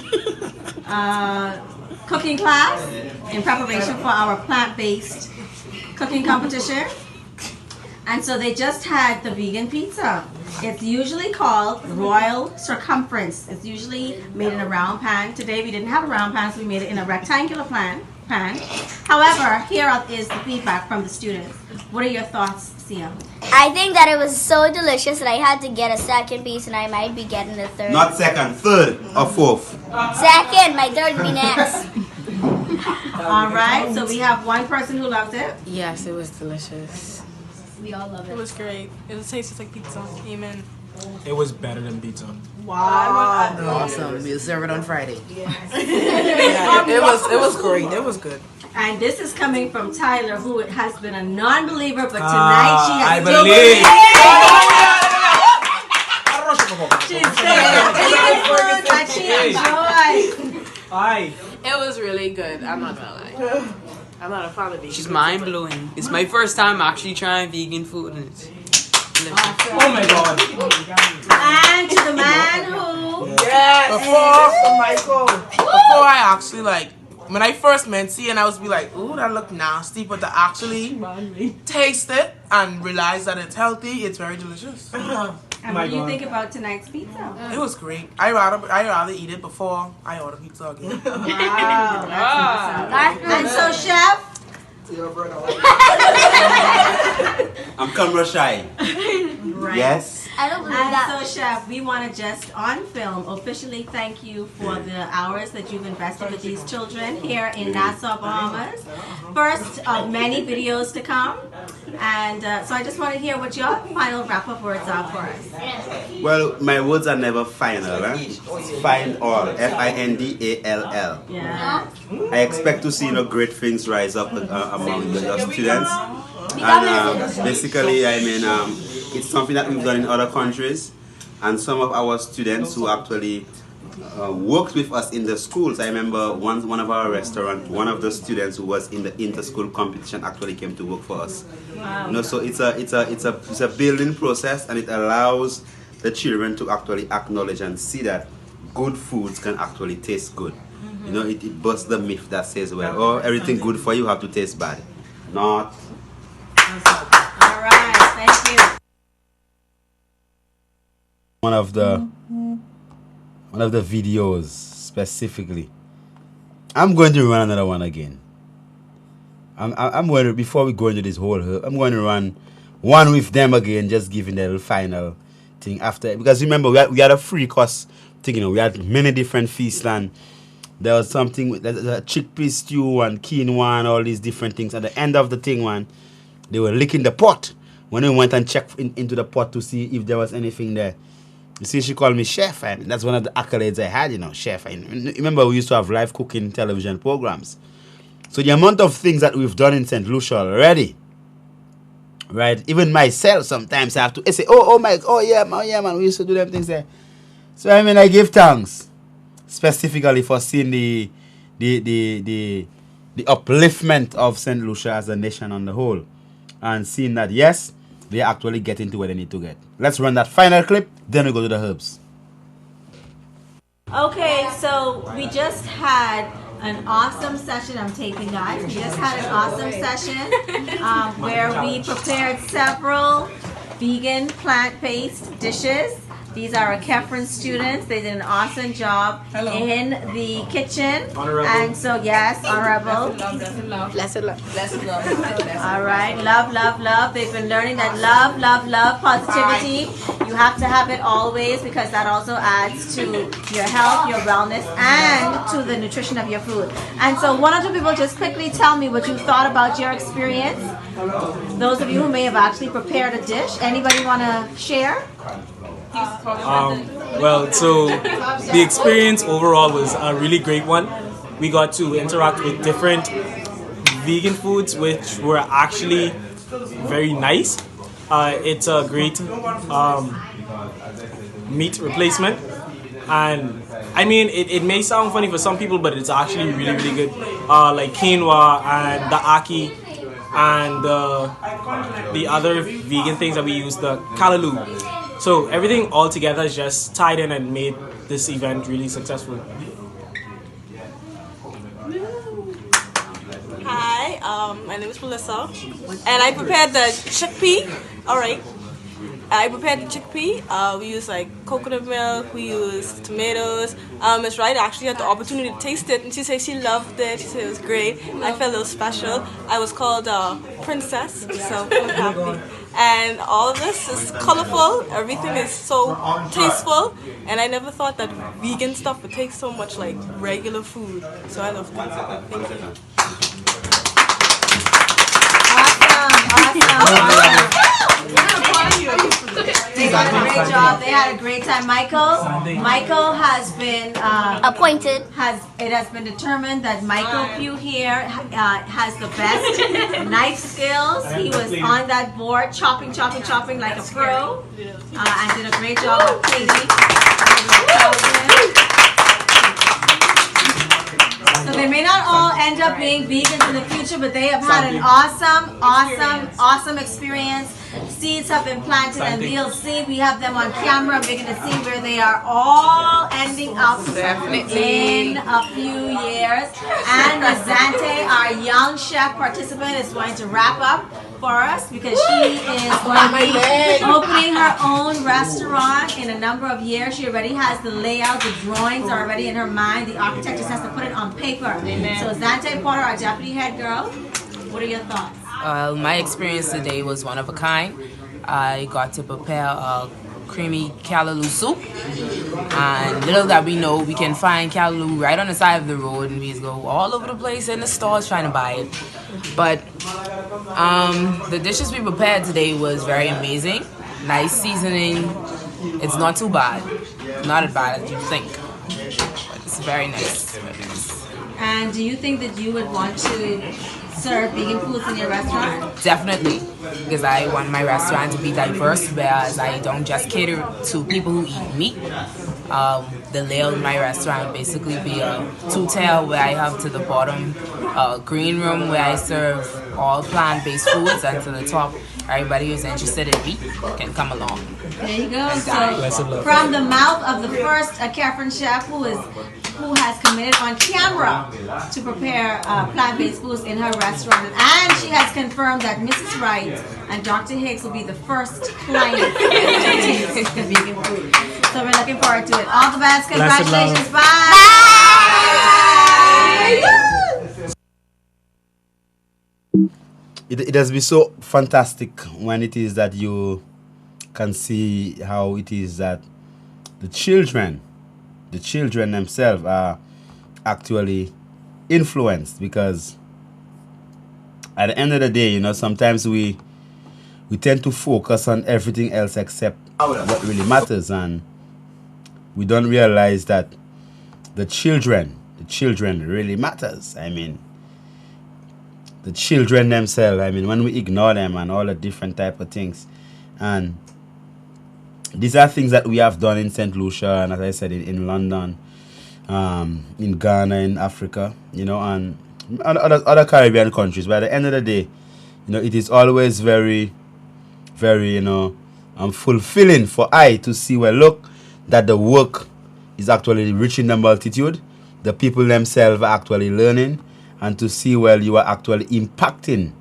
cooking class in preparation for our plant-based cooking competition. And so they just had the vegan pizza. It's usually called Royal Circumference. It's usually made in a round pan. Today we didn't have a round pan, so we made it in a rectangular pan. However, here is the feedback from the students. What are your thoughts, Sia? I think that it was so delicious that I had to get a second piece, and I might be getting the third. Not second, third or fourth. Second, my third will be next. All right, so we have one person who loves it. Yes, it was delicious. We all love it. It was great. It tastes like pizza. Amen. It was better than pizza. Wow. Awesome. We'll serve it on Friday. It was great. It was good. And this is coming from Tyler, who has been a non-believer, but tonight she has still believed. She's saying that she enjoyed. It was really good. I'm not gonna lie. I'm not a fan of vegan. She's mind blowing. It's my first time actually trying vegan food, and it's oh my god. And to the man who Before I actually when I first met C and I was be like, ooh, that look nasty, but to actually taste it and realize that it's healthy, it's very delicious. And what do you think about tonight's pizza? It was great. I rather eat it before I order pizza again. Wow, that's awesome. And so, chef, I'm camera shy. Right. Yes. I don't believe And that. so, Chef, we want to just on film officially thank you for the hours that you've invested with these children here in Nassau, Bahamas. First of many videos to come. And so I just want to hear what your final wrap-up words are for us. Well, my words are never final. It's find all. Findall. Yeah. I expect to see great things rise up among the students. And basically, I mean, it's something that we've done in other countries. And some of our students who actually worked with us in the schools. I remember one of our restaurants, one of the students who was in the inter-school competition actually came to work for us. Wow. So it's a building process, and it allows the children to actually acknowledge and see that good foods can actually taste good. It busts the myth that says, well, everything good for you have to taste bad. Not. All right, thank you. One of the videos specifically. I'm going to run another one again. I'm going to, before we go into this whole, I'm going to run one with them again, just giving the final thing after. Because remember, we had a free course thing, we had many different feasts, and there was something with a chickpea stew and quinoa and all these different things. At the end of the thing, they were licking the pot. When we went and checked into the pot to see if there was anything there. You see, she called me chef. And that's one of the accolades I had, chef. Remember, we used to have live cooking television programs. So the amount of things that we've done in St. Lucia already, right? Even myself, sometimes I have to say, yeah, man, we used to do them things there. So I give thanks specifically for seeing the upliftment of St. Lucia as a nation on the whole, and seeing that yes, they are actually getting to where they need to get. Let's run that final clip, then we go to the herbs. Okay, so we just had an awesome session. I'm taping, guys. We just had an awesome session where we prepared several vegan plant-based dishes. These are our Kefren students. They did an awesome job in the kitchen. Honorable. And so, yes, honorable. Blessed love. All right, love. They've been learning that love, positivity. You have to have it always, because that also adds to your health, your wellness, and to the nutrition of your food. And so one or two people just quickly tell me what you thought about your experience. Those of you who may have actually prepared a dish. Anybody want to share? Well, so the experience overall was a really great one. We got to interact with different vegan foods, which were actually very nice. It's a great meat replacement, and I mean, it may sound funny for some people, but it's actually really, really good. Like quinoa and the aki and the other vegan things that we use, the callaloo. So everything all together just tied in and made this event really successful. Hi, my name is Melissa, and I prepared the chickpea. All right, I prepared the chickpea. We use like coconut milk. We use tomatoes. Miss Wright actually had the opportunity to taste it, and she said she loved it. She said it was great. I felt a little special. I was called princess, so I'm happy. And all of this is colorful. Everything is so tasteful, and I never thought that vegan stuff would taste so much like regular food. So I love it. Thank you. Awesome. They did a great job. They had a great time. Michael has been appointed. It has been determined that Michael Pugh here has the best knife skills. He was on that board chopping like a pro, and did a great job of cleaning. So they may not all end up being vegans in the future, but they have had an awesome experience. Seeds have been planted, and we'll see. We have them on camera. We're going to see where they are all ending up in a few years. And Zante, our young chef participant, is going to wrap up for us, because she is going to be opening her own restaurant in a number of years. She already has the layout, the drawings are already in her mind. The architect just has to put it on paper. Amen. So Zante Porter, our deputy head girl, what are your thoughts? My experience today was one of a kind. I got to prepare a creamy callaloo soup. And little that we know, we can find callaloo right on the side of the road, and we just go all over the place in the stores trying to buy it. But the dishes we prepared today was very amazing. Nice seasoning. It's not too bad. Not as bad as you think. But it's very nice. And do you think that you would want to serve vegan foods in your restaurant? Definitely, because I want my restaurant to be diverse, whereas I don't just cater to people who eat meat. The layout of my restaurant basically be a two-tail where I have to the bottom a green room where I serve all plant-based foods, and to the top, everybody who's interested in meat can come along. There you go. So from the mouth of the first Catherine chef who has committed on camera to prepare plant-based foods in her restaurant, and she has confirmed that Mrs. Wright and Dr. Hicks will be the first client to taste the vegan food. So we're looking forward to it. All the best. Congratulations. Bye. It has been so fantastic when it is that you can see how it is that the children themselves are actually influenced, because at the end of the day, you know, sometimes we tend to focus on everything else except what really matters, and we don't realize that the children really matters. I mean, the children themselves, I mean, when we ignore them and all the different type of things, and these are things that we have done in St. Lucia, and as I said, in London, in Ghana, in Africa, you know, and other Caribbean countries. But at the end of the day, you know, it is always very, very, you know, fulfilling for I to see, well, look, that the work is actually reaching the multitude. The people themselves are actually learning, and to see, well, you are actually impacting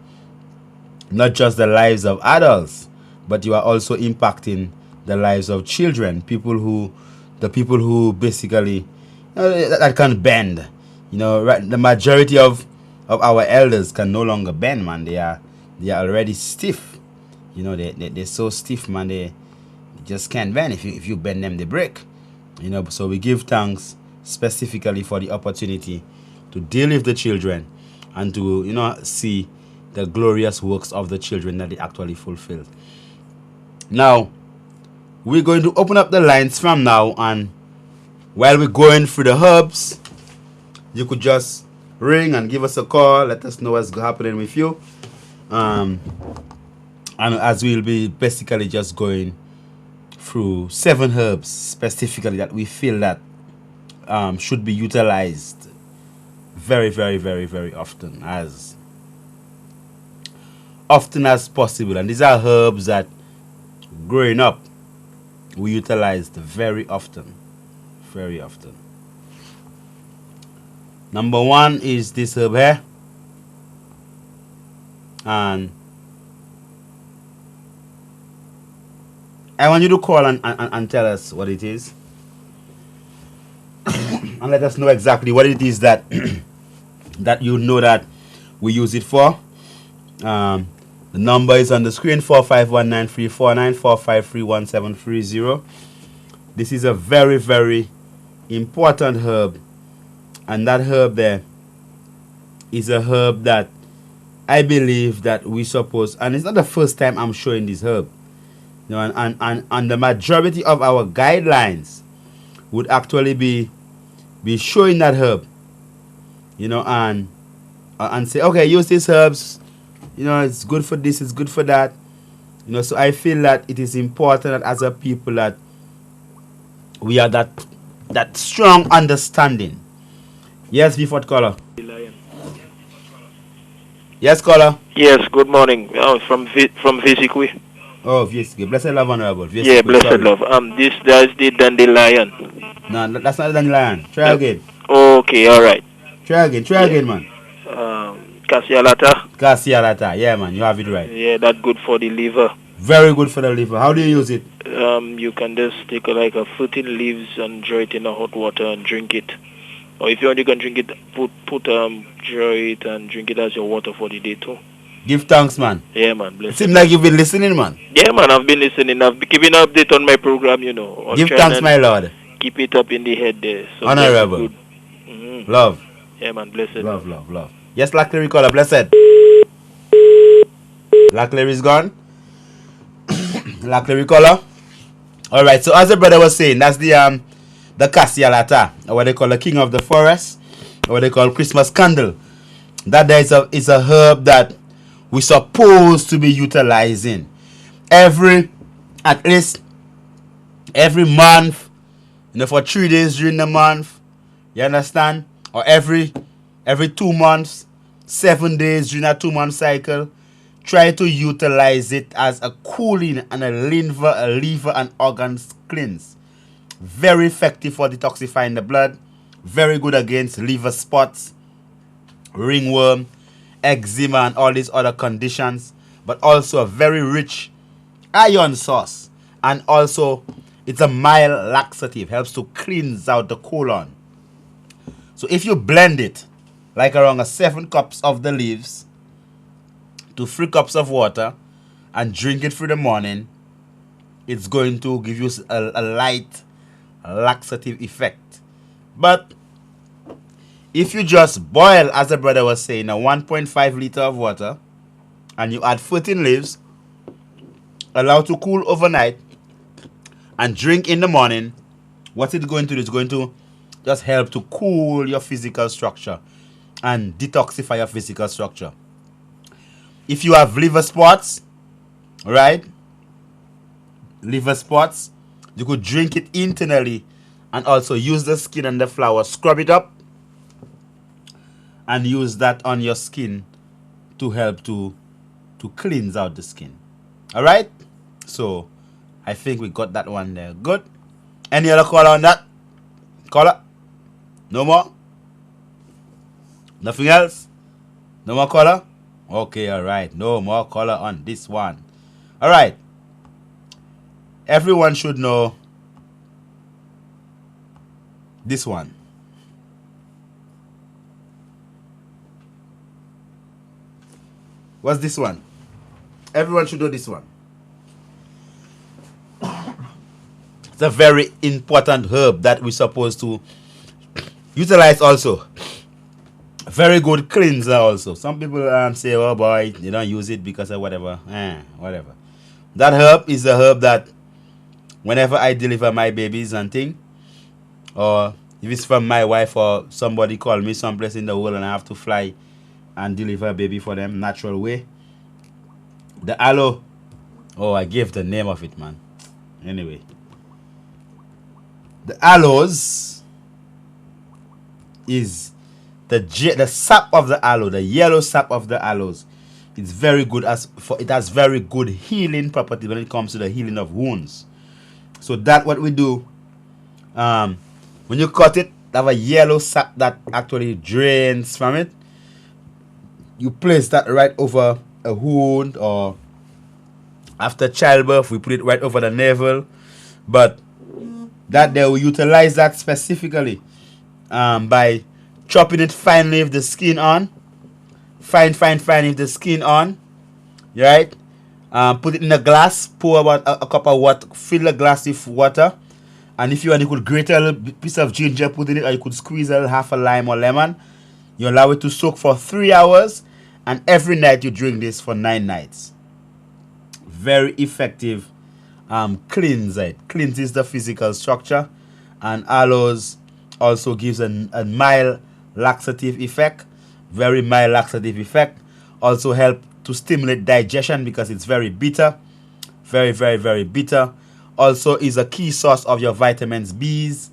not just the lives of adults, but you are also impacting the lives of children, the people who basically that can bend. You know, right, the majority of our elders can no longer bend, man. They are already stiff. You know, they're so stiff, man. They just can't bend. If you bend them, they break. You know, so we give thanks specifically for the opportunity to deal with the children and to, you know, see the glorious works of the children that they actually fulfill. Now, we're going to open up the lines from now, and while we're going through the herbs, you could just ring and give us a call. Let us know what's happening with you. And as we'll be basically just going through 7 herbs specifically that we feel that should be utilized very, very, very, very often as possible. And these are herbs that growing up we utilized very often. Very often. Number 1 is this herb here. And I want you to call and tell us what it is. And let us know exactly what it is that that you know that we use it for. The number is on the screen, 4519349, 4531730. This is a very, very important herb. And that herb there is a herb that I believe that we suppose, and it's not the first time I'm showing this herb. You know, and the majority of our guidelines would actually be showing that herb. You know, and say, okay, use these herbs. You know, it's good for this, it's good for that. You know, so I feel that it is important that as a people that we have that strong understanding. Yes, before caller. Yes, caller. Yes, good morning. From Visikwe. Oh, Visikwe. Blessed love, honorable. Visikwe, yeah, blessed sorry. love. That's the dandelion. No, that's not the dandelion. Try again. Okay, all right. Try again, man. Cassialata. Yeah, man, you have it right. Yeah, that's good for the liver. Very good for the liver. How do you use it? You can just take like a 14 leaves and draw it in a hot water and drink it. Or if you want, you can drink it, put draw it and drink it as your water for the day too. Give thanks, man. Yeah, man. It Bless seems like you've been listening, man. Yeah, man, I've been listening. I've been keeping an update on my program, you know. I'll Give try thanks, and my lord. keep it up in the head there. So Honorable. good. Mm-hmm. Love. Yeah, man, blessed. Love. Yes, Black Larry caller, blessed. Black Larry is gone. Black Larry caller. All right. So as the brother was saying, that's the Cassialata, or what they call the king of the forest, or what they call Christmas candle. That there is a herb that we're supposed to be utilizing at least every month, you know, for 3 days during the month. You understand? Or every 2 months, 7 days during a 2-month cycle. Try to utilize it as a cooling and a liver and organs cleanse. Very effective for detoxifying the blood. Very good against liver spots, ringworm, eczema, and all these other conditions. But also a very rich iron source. And also, it's a mild laxative. Helps to cleanse out the colon. So if you blend it, like around 7 cups of the leaves to 3 cups of water and drink it through the morning, it's going to give you a light laxative effect. But if you just boil, as the brother was saying, a 1.5 liter of water and you add 14 leaves, allow to cool overnight and drink in the morning, what it's going to do is going to just help to cool your physical structure and detoxify your physical structure. If you have liver spots, right? Liver spots, you could drink it internally and also use the skin and the flour, scrub it up, and use that on your skin to help to cleanse out the skin. All right? So, I think we got that one there. Good. Any other caller on that? Caller? No more? Nothing else? No more caller? Okay, all right. No more caller on this one. All right. Everyone should know this one. What's this one? Everyone should know this one. It's a very important herb that we're supposed to utilize also. Very good cleanser also. Some people say, oh boy, they don't use it because of whatever. Whatever. That herb is a herb that whenever I deliver my babies and thing, or if it's from my wife or somebody call me someplace in the world and I have to fly and deliver a baby for them natural way, the aloe, oh, I gave the name of it, man. Anyway, the aloes is the sap of the aloe, the yellow sap of the aloes. It's very good it has very good healing property when it comes to the healing of wounds. So that what we do, when you cut it, have a yellow sap that actually drains from it. You place that right over a wound, or after childbirth, we put it right over the navel. But that they will utilize that specifically by chopping it finely with the skin on. Fine with the skin on. Right? Put it in a glass, pour about a cup of water, fill the glass with water. And if you want, you could grate a little piece of ginger, put in it, or you could squeeze a little half a lime or lemon. You allow it to soak for 3 hours, and every night you drink this for 9 nights. Very effective cleanser. It cleanses the physical structure, and aloes also gives a mild laxative effect. Very mild laxative effect. Also help to stimulate digestion because it's very bitter. Very, very, very bitter. Also is a key source of your vitamins B's,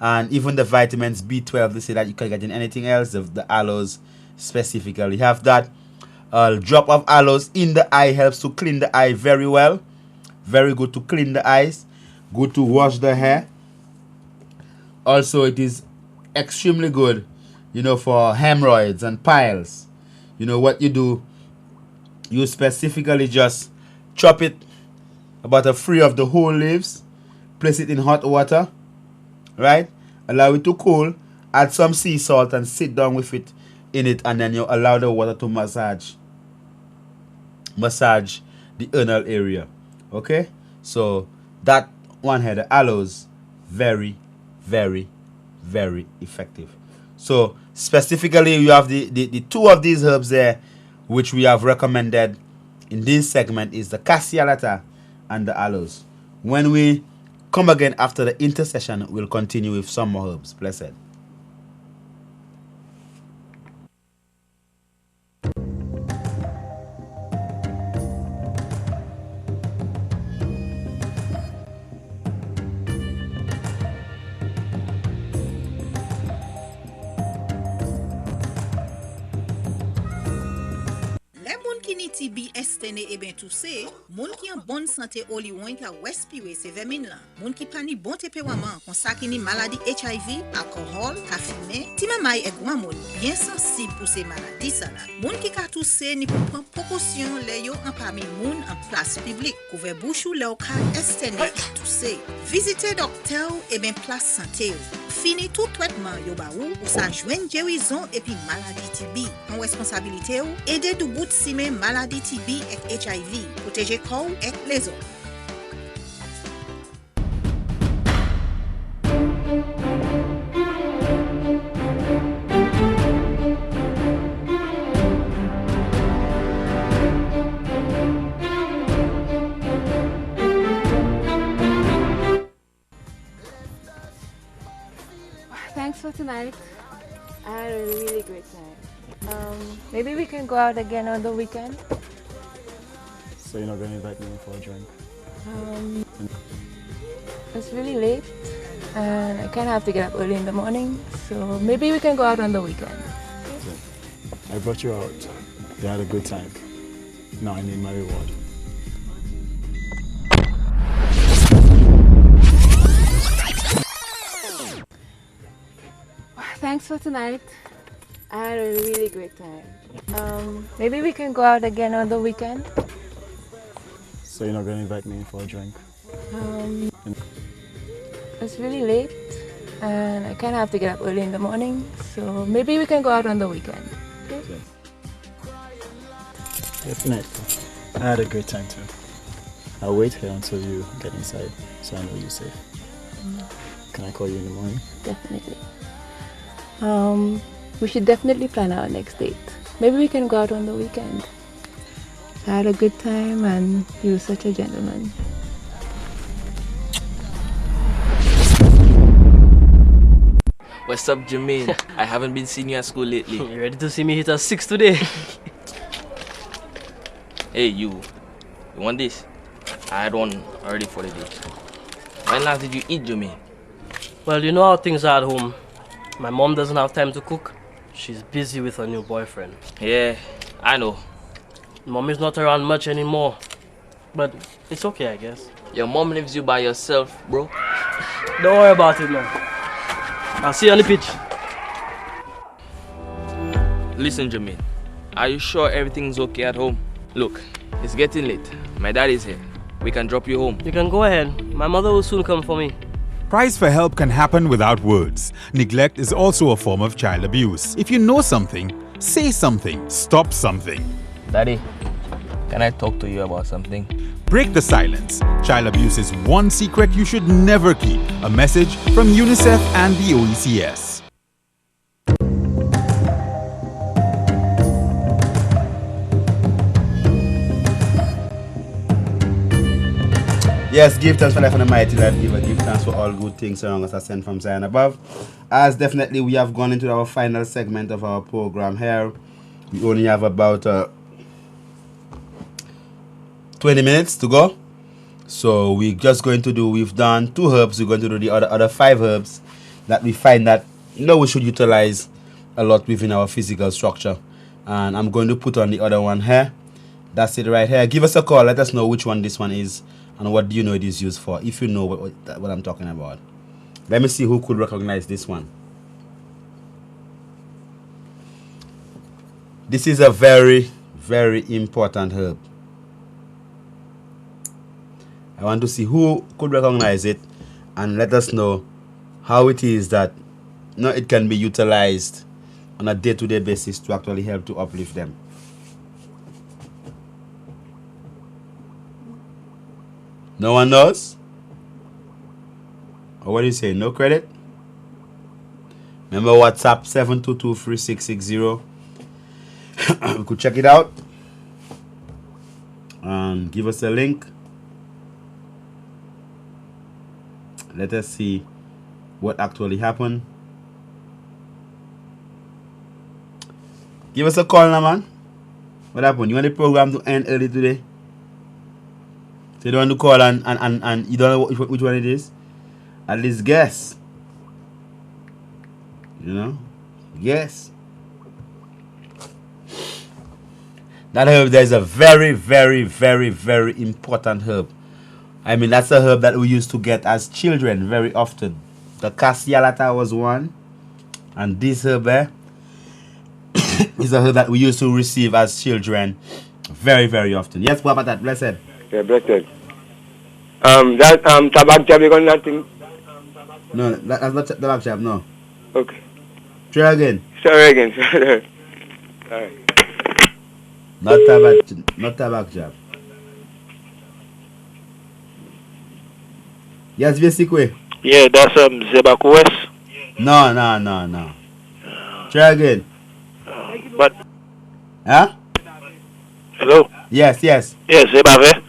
and even the vitamins B12. They say that you can get in anything else. The aloes specifically have that. A drop of aloes in the eye helps to clean the eye very well. Very good to clean the eyes. Good to wash the hair. Also, it is extremely good, you know, for hemorrhoids and piles. You know what you do? You specifically just chop it about a 3 of the whole leaves. Place it in hot water. Right? Allow it to cool. Add some sea salt and sit down with it in it, and then you allow the water to massage massage the anal area. Okay, so that one here, the aloes, very, very, very effective. So specifically, you have the two of these herbs there, which we have recommended in this segment is the cassia lata and the aloes. When we come again after the intercession, we'll continue with some more herbs. Blessed. Les moun qui ni TB estene et ben tout se, moun qui en bonne santé oli wan ka respire se vermine là. Moun qui pa ni bon tempérament, kon sa ki ni maladie HIV, alcool, ka fumer, ti mamay e grand moun, bien sensible pour ces maladies ça là. Moun qui ka tousse ni pou prendre précaution le yo en parmi moun en place publique, couvert bouche ou le ka estene et tousse. Visitez docteur et ben place santé. Fini tout traitement yo ba ou sa joine guérison et puis maladie TB. En responsabilité ou aider du bout si men maladie TB et HIV, protéger corps et les autres. Thanks for tonight. I had a really great time. Maybe we can go out again on the weekend. So you're not going to invite me for a drink? It's really late and I kind of have to get up early in the morning. So maybe we can go out on the weekend. Okay. I brought you out. You had a good time. Now I need my reward. Thanks for tonight. I had a really great time. Maybe we can go out again on the weekend. So you're not going to invite me for a drink? It's really late and I kind of have to get up early in the morning. So maybe we can go out on the weekend. Okay? Definitely. I had a great time too. I'll wait here until you get inside so I know you're safe. Can I call you in the morning? Definitely. We should definitely plan our next date. Maybe we can go out on the weekend. I had a good time and you were such a gentleman. What's up, Jermaine? I haven't been seeing you at school lately. You ready to see me hit a 6 today? Hey, you want this? I had one already for the day. When last did you eat, Jermaine? Well, you know how things are at home. My mom doesn't have time to cook. She's busy with her new boyfriend. Yeah, I know. Mom is not around much anymore. But it's okay, I guess. Your mom leaves you by yourself, bro. Don't worry about it, man. I'll see you on the pitch. Listen, Jermaine. Are you sure everything's okay at home? Look, it's getting late. My dad is here. We can drop you home. You can go ahead. My mother will soon come for me. Cries for help can happen without words. Neglect is also a form of child abuse. If you know something, say something. Stop something. Daddy, can I talk to you about something? Break the silence. Child abuse is one secret you should never keep. A message from UNICEF and the OECS. Yes, give thanks for life and the mighty life giver. Give thanks for all good things around us are sent from Zion above. As definitely we have gone into our final segment of our program here. We only have about 20 minutes to go. So we're just going to do, we've done 2 herbs. We're going to do the other 5 herbs that we find that, we should utilize a lot within our physical structure. And I'm going to put on the other one here. That's it right here. Give us a call. Let us know which one this one is. And what do you know it is used for, if you know what I'm talking about. Let me see who could recognize this one. This is a very, very important herb. I want to see who could recognize it and let us know how it is that it can be utilized on a day-to-day basis to actually help to uplift them. No one knows? Or what do you say? No credit? Remember WhatsApp 7223660. We could check it out. Give us a link. Let us see what actually happened. Give us a call now, man. What happened? You want the program to end early today? So you don't want to call and you don't know which one it is? At least guess. You know? Guess. That herb there is a very, very, very, very important herb. I mean, that's a herb that we used to get as children very often. The cassialata was one. And this herb is a herb that we used to receive as children very, very often. Yes, what about that? Blessed. Yeah, blessed. That tobacco jab, you got nothing? No, that's not tobacco jab, no. Okay. Try again. Sorry again. Alright. Not tobacco jab. Yes, basically. Yeah, that's Zebaco West. No. Try again. But huh? Hello? Yes. Yes, Zebave.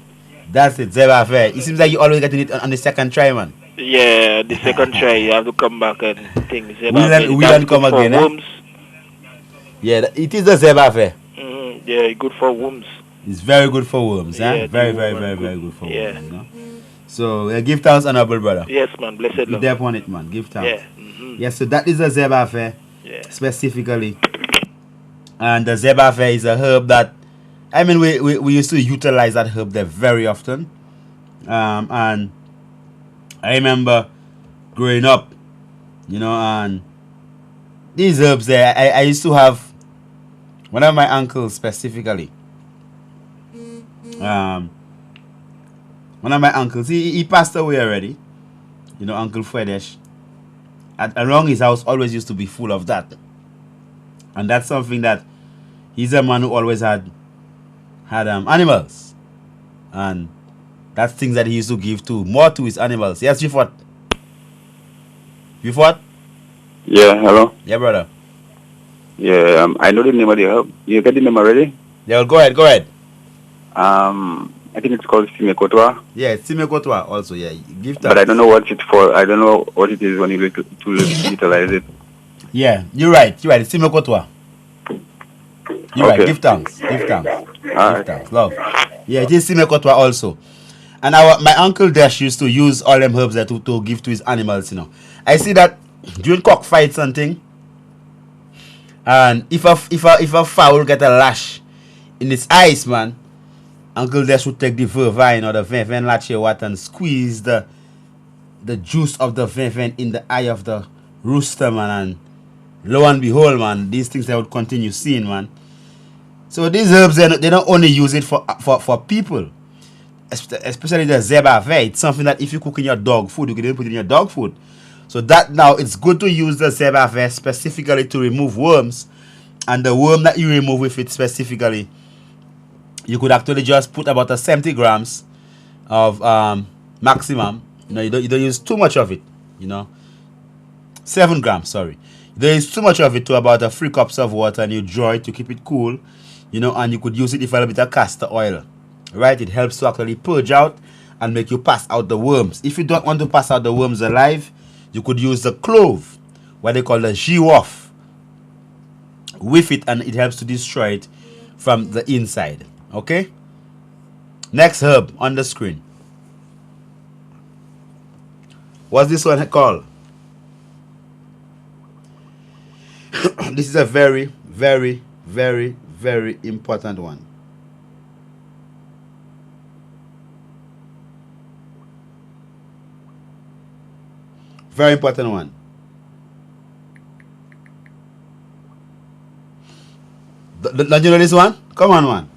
That's it, Zebave. It seems like you always getting it on the second try, man. Yeah, the second try, you have to come back and think Zebave. We'll come again, worms. Yeah, it is a Zebave. Yeah, good for worms. It's very good for worms, yeah, Very good for worms. Yeah. You know? So, give thanks, honorable brother. Yes, man, blessed Lord. Be upon it, man. Give thanks. Yeah. Yes, so that is a Zebave, specifically. And the Zebave is a herb that, I mean, we used to utilize that herb there very often. And I remember growing up, you know, and these herbs there, I used to have one of my uncles specifically. One of my uncles, he passed away already. You know, Uncle Fredesh. Around his house always used to be full of that. And that's something that he's a man who always had animals. And that's things that he used to give more to his animals. Yes, you fought? Yeah, hello? Yeah, brother. Yeah, I know the name of the herb. You get the name already? Yeah, well, go ahead. I think it's called Simekotwa. Yeah, Simekotwa also, yeah. Give thanks. But I don't know what it's for. I don't know what it is when you to utilize it. Yeah, you're right. It's Simekotwa. You're right. Give thanks. Give thanks. Love. Yeah, it is Simekotwa also. And my uncle Dash used to use all them herbs there to give to his animals, you know. I see that during cockfights and thing, and if a fowl get a lash in its eyes, man, Uncle Dash would take the vervine or the venven lache water and squeeze the juice of the venven in the eye of the rooster, man, and lo and behold, man, these things they would continue seeing, man. So these herbs, they don't only use it for people, especially the Zebave. It's something that if you cook in your dog food, you can even put it in your dog food. So that now, it's good to use the Zebave specifically to remove worms. And the worm that you remove with it specifically, you could actually just put about 70 grams of maximum. You know, you don't use too much of it, you know. 7 grams, sorry. You don't use too much of it to about 3 cups of water, and you draw it to keep it cool, you know, and you could use it with a little bit of castor oil. Right? It helps to actually purge out and make you pass out the worms. If you don't want to pass out the worms alive, you could use the clove, what they call the jiwof, with it, and it helps to destroy it from the inside. Okay? Next herb on the screen. What's this one called? This is a very, very, very, very important one. Very important one. Don't you know this one? Come on, man.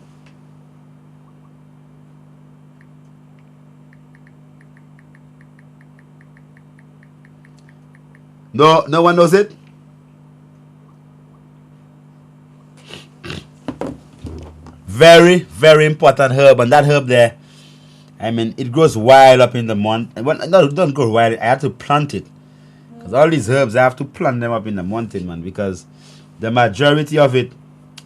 No one knows it? Very, very important herb. And that herb there, I mean, it grows wild up in the mountain. Well, no, it doesn't grow wild. I have to plant it. Because all these herbs, I have to plant them up in the mountain, man. Because the majority of it,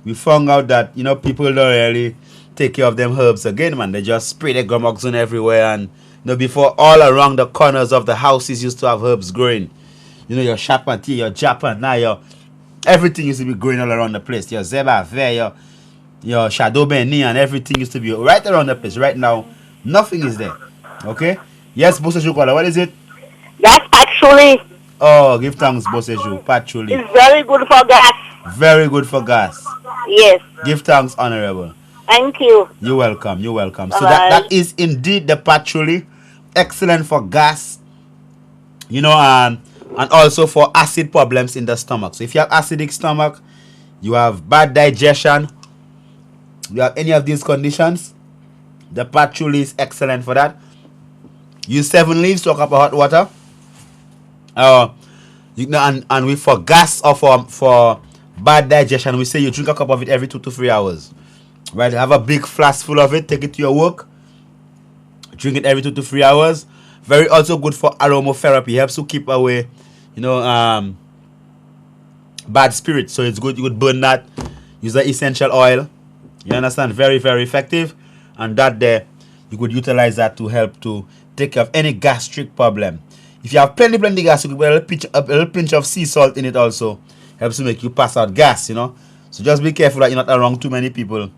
we found out that, people don't really take care of them herbs again, man. They just spray the gramoxone everywhere. And, before, all around the corners of the houses used to have herbs growing. Your Shapati, your Japan, now everything used to be growing all around the place. Your Zeba, your Shadow Beni, and everything used to be right around the place. Right now, nothing is there. Okay? Yes, Bosse Shukola, what is it? That's patchouli. Oh, give thanks, Bosse patchouli. It's very good for gas. Very good for gas. Yes. Give thanks, Honorable. Thank you. You're welcome. You're welcome. Bye-bye. So that is indeed the patchouli. Excellent for gas. And also for acid problems in the stomach. So if you have acidic stomach, you have bad digestion, you have any of these conditions, the patchouli is excellent for that. Use 7 leaves, soak up hot water. And we for gas or for bad digestion, we say you drink a cup of it every 2 to 3 hours. Right? Have a big flask full of it, take it to your work. Drink it every 2 to 3 hours. Very also good for aromatherapy. Helps to keep away, bad spirits. So it's good. You could burn that. Use the essential oil. You understand? Very, very effective. And that there, you could utilize that to help to take care of any gastric problem. If you have plenty gas, you could put a little pinch of sea salt in it also. Helps to make you pass out gas, So just be careful that you're not around too many people.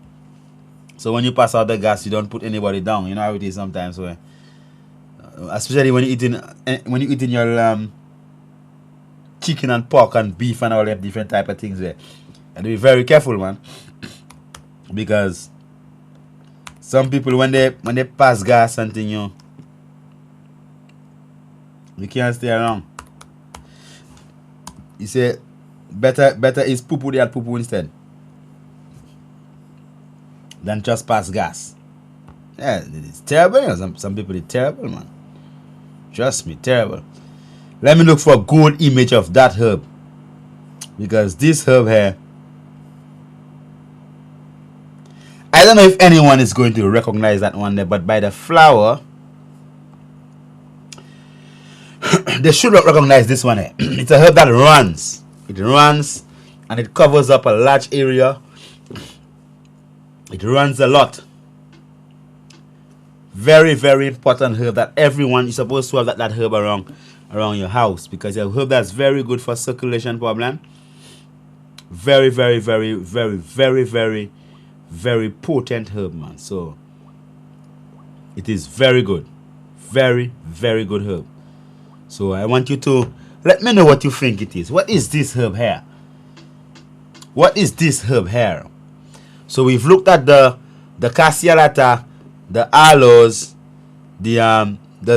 So when you pass out the gas, you don't put anybody down. You know how it is sometimes. Where, especially when you're eating your chicken and pork and beef and all that different type of things there. And be very careful, man. Because some people when they pass gas and thing, you can't stay around. You say better is poo-poo than poo-poo instead. Than just pass gas. Yeah, it's terrible. Some people it's terrible, man. Trust me, terrible. Let me look for a good image of that herb. Because this herb here, I don't know if anyone is going to recognize that one there, but by the flower, they should recognize this one here. It's a herb that runs. It runs and it covers up a large area. It runs a lot. Very, very important herb that everyone is supposed to have that herb around your house, because a herb that's very good for circulation problem. Very, very, very, very, very, very, very potent herb, man. So it is very good. Very, very good herb. So I want you to let me know what you think it is. What is this herb here? What is this herb here? So we've looked at the cassialata, the aloes, the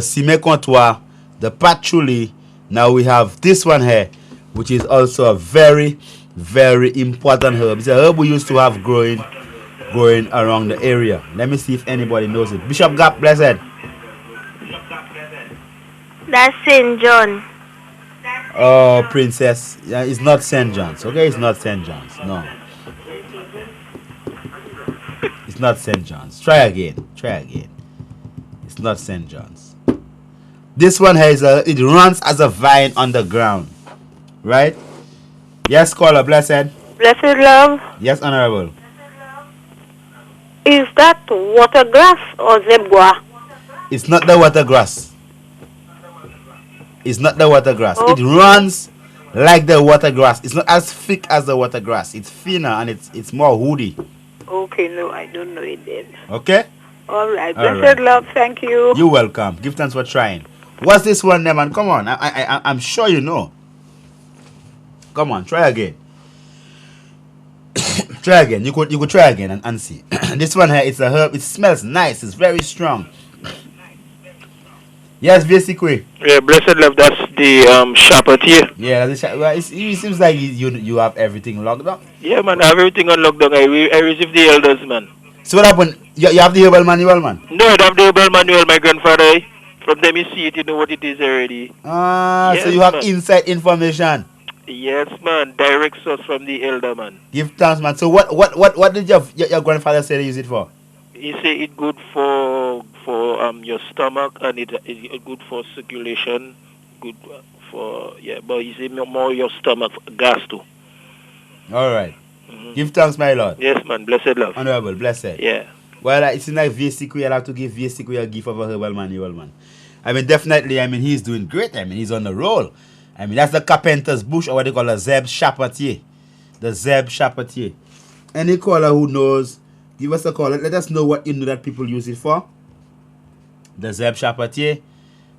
cime comptoir, the patchouli. Now we have this one here, which is also a very, very important herb. It's a herb we used to have growing around the area. Let me see if anybody knows it. Bishop Gap, blessed. That's St. John. Oh, princess. Yeah, it's not St. John's. Okay, it's not St. John's. No. It's not St. John's. Try again. It's not St. John's. This one has it runs as a vine on the ground. Right? Yes, caller, blessed. Blessed love. Yes, honorable. Is that watergrass or zebra? It's not the watergrass. It's not the watergrass. Oh. It runs like the watergrass. It's not as thick as the watergrass. It's thinner and it's more woody. Okay, no, I don't know it then. Okay? All right. All Blessed right. love, thank you. You're welcome. Give thanks for trying. What's this one there, man? Come on. I'm sure you know. Come on, try again. Try again. You could try again and see. This one here, it's a herb. It smells nice. It's very strong. Yes, basically. Yeah, blessed love. That's the Shapati. Yeah, well, it seems like you have everything locked up. Yeah, man, I have everything on lockdown. I received the elders, man. So what happened? You have the herbal manual, man? No, I don't have the herbal manual, my grandfather. From them you see it, you know what it is already. Ah, yes, so you have man. inside information. Yes, man. Direct source from the elder, man. Give thanks, man. So what did your grandfather say to use it for? He say it good for for your stomach, and it good for circulation, good for but you say more your stomach gas too. All right. Give thanks, my Lord. Yes, man. Blessed love. Honorable, blessed. Yeah. Well, it's in like VSC, you'll have to give VSC a gift of a herbal manual, man. I mean, definitely, I mean, he's doing great. I mean, he's on the roll. I mean, that's the carpenter's bush, or what they call a Zeb Chapatier. The Zeb Chapatier. Any caller who knows, give us a call. Let us know what you know that people use it for. The Zeb Chapatier.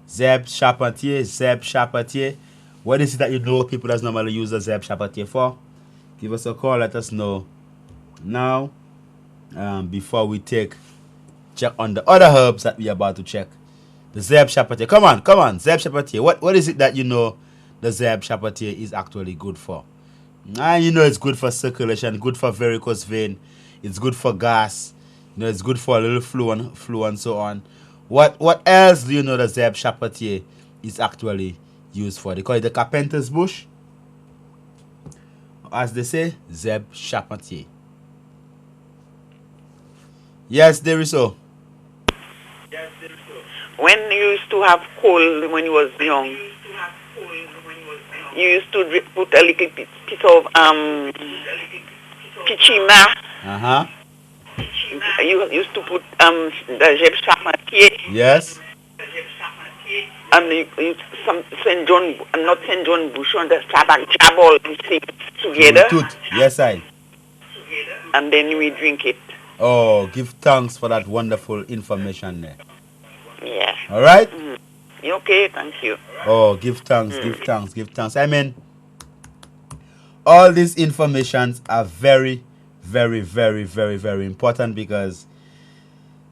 Zeb Chapatier. Zeb Chapatier. What is it that you know people that normally use the Zeb Chapatier for? Give us a call. Let us know now. Before we check on the other herbs that we are about to check. The Zeb Chapatier. Come on, Zeb Chapatier. What is it that you know the Zeb Chapatier is actually good for? You know it's good for circulation, good for varicose vein, it's good for gas, you know it's good for a little flu and so on. What else do you know the Zeb Chapatier is actually used for? They call it the carpenter's bush. As they say, Zeb Chapatier. Yes, there is so. When you used to have cold when you was young, you used to put a little piece of kichima. Uh-huh. You used to put the Zeb Chapatier. Yes. And some St. John, not St. John Bush, on the jab all these things together. Yes, I. And then we drink it. Oh, give thanks for that wonderful information there. Yeah. All right? Okay, thank you. Oh, give thanks, give thanks, give thanks. I mean, all these informations are very, very, very, very, very important, because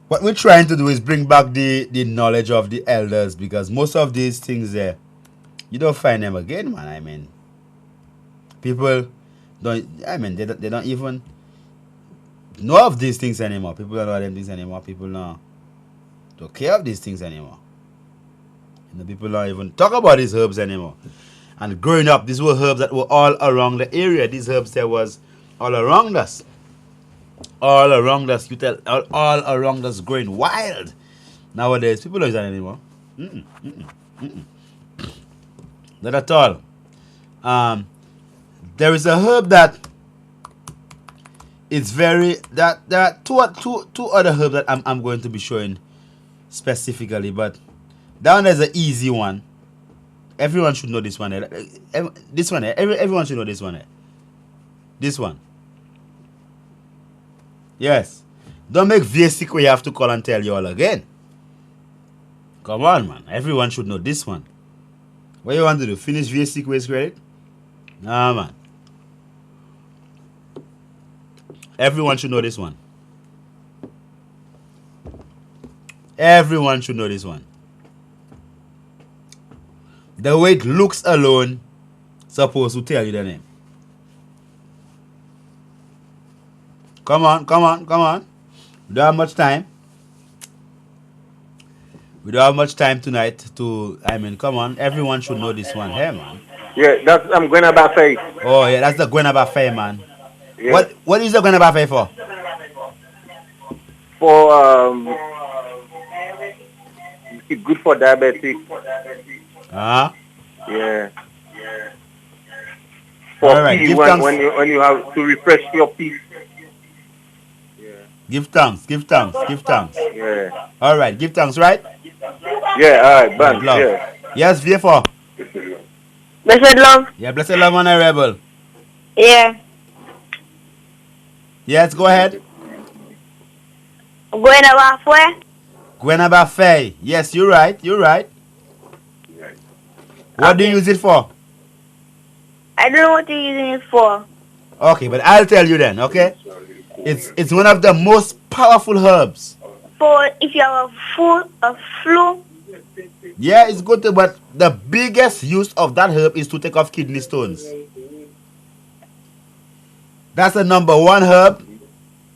what we're trying to do is bring back the knowledge of the elders, because most of these things there, you don't find them again, man. I mean, people don't, I mean, they don't even know of these things anymore. People don't know them things anymore. People don't care of these things anymore. You know, people don't even talk about these herbs anymore. And growing up, these were herbs that were all around the area. These herbs there was all around us. All around us. You tell all around us, growing wild. Nowadays, people don't use that anymore. Not at all. There is a herb that it's very there are two other herbs that I'm going to be showing specifically, but that one is an easy one. Everyone should know this one. This one. Everyone should know this one. This one. Yes. Don't make VSC where you have to call and tell you all again. Come on, man. Everyone should know this one. What you want to do? Finish VSC quiz credit? Nah, man. Everyone should know this one. Everyone should know this one. The way it looks alone supposed to tell you the name. Come on. We don't have much time. We don't have much time tonight to, I mean, come on. Everyone should know this one. Hey, man. Yeah, that's Gwena Buffet. Oh, yeah, that's the Gwena Buffet, man. Yeah. What is the Gwena Buffet for? For, it's good for diabetes. Yeah. For all right, peace, give when thanks. you have to refresh your peace. Give thanks. Yeah. All right, give thanks, right? Yeah, all right, man. Love. Yeah. Yes, V4. Blessed love. Yeah, blessed love, honorable. Yeah. Yes, go ahead. Gwena Buffet. Yes, you're right. What do you use it for? I don't know what you're using it for. Okay, but I'll tell you then, okay? It's one of the most powerful herbs. For if you have a flu. Yeah, it's good to, but the biggest use of that herb is to take off kidney stones. That's the number one herb